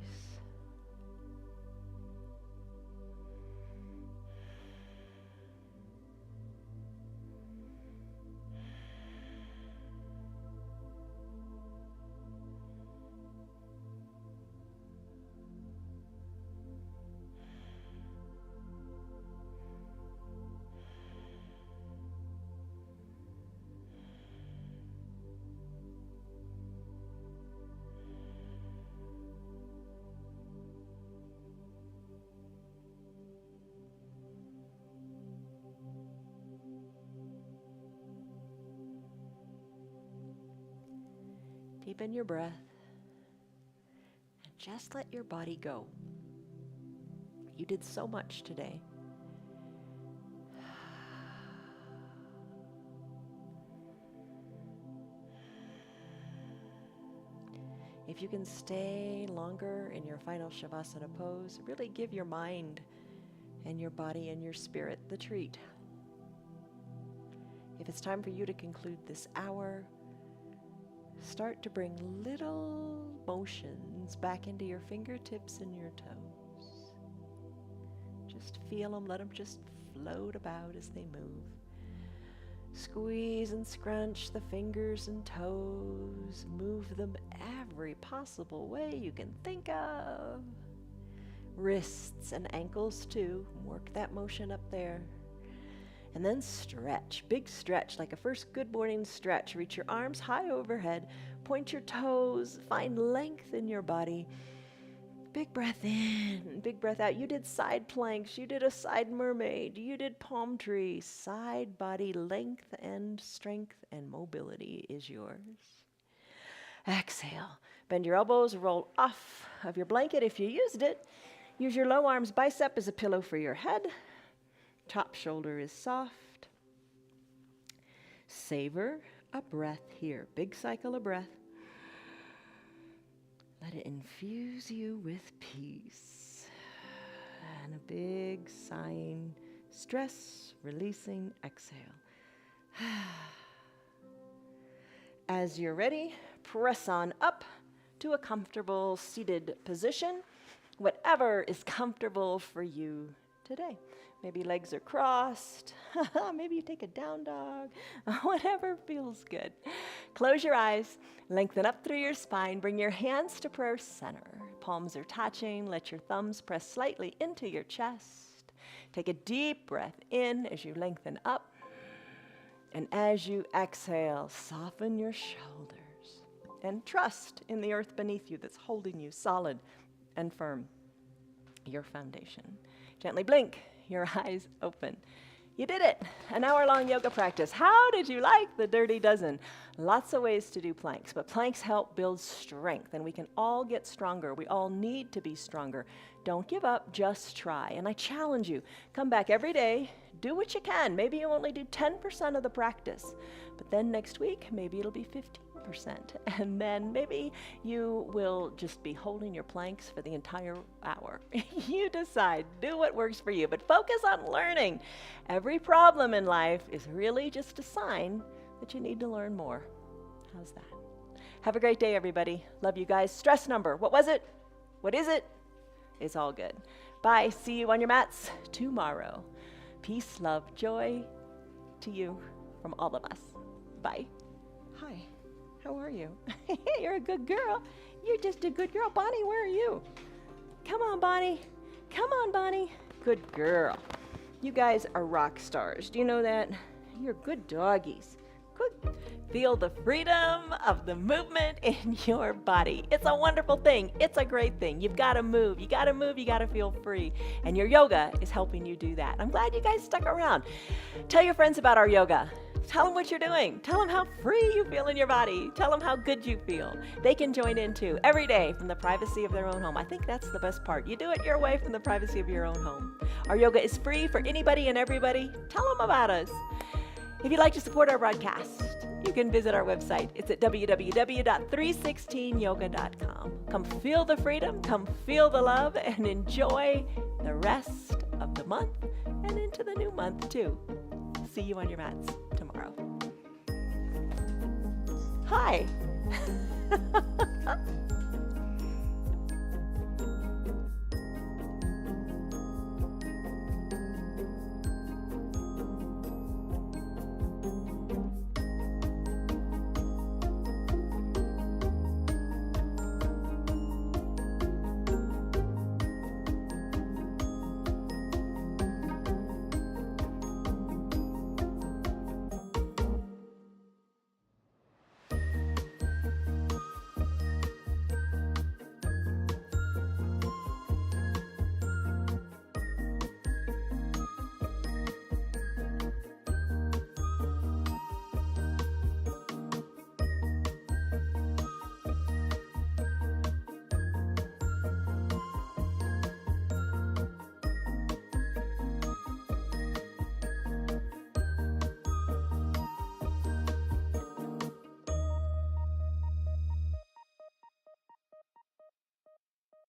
Deepen your breath and just let your body go. You did so much today. If you can stay longer in your final Shavasana pose, really give your mind and your body and your spirit the treat. If it's time for you to conclude this hour, start to bring little motions back into your fingertips and your toes. Just feel them, let them just float about as they move. Squeeze and scrunch the fingers and toes. Move them every possible way you can think of. Wrists and ankles too. Work that motion up there. And then stretch, big stretch, like a first good morning stretch. Reach your arms high overhead. Point your toes. Find length in your body. Big breath in, big breath out. You did side planks, you did a side mermaid, you did palm tree. Side body length and strength and mobility is yours. Exhale. Bend your elbows, roll off of your blanket if you used it. Use your low arms bicep as a pillow for your head. Top shoulder is soft. Savor a breath here. Big cycle of breath. Let it infuse you with peace. And a big sighing, stress releasing exhale. As you're ready, press on up to a comfortable seated position, whatever is comfortable for you today. Maybe legs are crossed. Maybe you take a down dog. Whatever feels good. Close your eyes. Lengthen up through your spine. Bring your hands to prayer center. Palms are touching. Let your thumbs press slightly into your chest. Take a deep breath in as you lengthen up. And as you exhale, soften your shoulders. And trust in the earth beneath you that's holding you solid and firm. Your foundation. Gently blink. Your eyes open. You did it. An hour-long yoga practice. How did you like the Dirty Dozen? Lots of ways to do planks, but planks help build strength, and we can all get stronger. We all need to be stronger. Don't give up. Just try. And I challenge you, come back every day. Do what you can. Maybe you only do 10% of the practice, but then next week, maybe it'll be 15%. And then maybe you will just be holding your planks for the entire hour. You decide, do what works for you, but focus on learning. Every problem in life is really just a sign that you need to learn more. How's that? Have a great day, everybody. Love you guys. Stress number. What was it? What is it? It's all good. Bye. See you on your mats tomorrow. Peace, love, joy to you from all of us. Bye. Hi. How are you? You're a good girl. You're just a good girl. Bonnie, where are you? Come on, Bonnie. Come on, Bonnie. Good girl. You guys are rock stars. Do you know that? You're good doggies. Good. Feel the freedom of the movement in your body. It's a wonderful thing. It's a great thing. You've got to move. You got to move. You got to feel free. And your yoga is helping you do that. I'm glad you guys stuck around. Tell your friends about our yoga. Tell them what you're doing. Tell them how free you feel in your body. Tell them how good you feel. They can join in too, every day from the privacy of their own home. I think that's the best part. You do it your way from the privacy of your own home. Our yoga is free for anybody and everybody. Tell them about us. If you'd like to support our broadcast, you can visit our website. It's at www.316yoga.com. Come feel the freedom, come feel the love, and enjoy the rest of the month and into the new month too. See you on your mats tomorrow. Hi.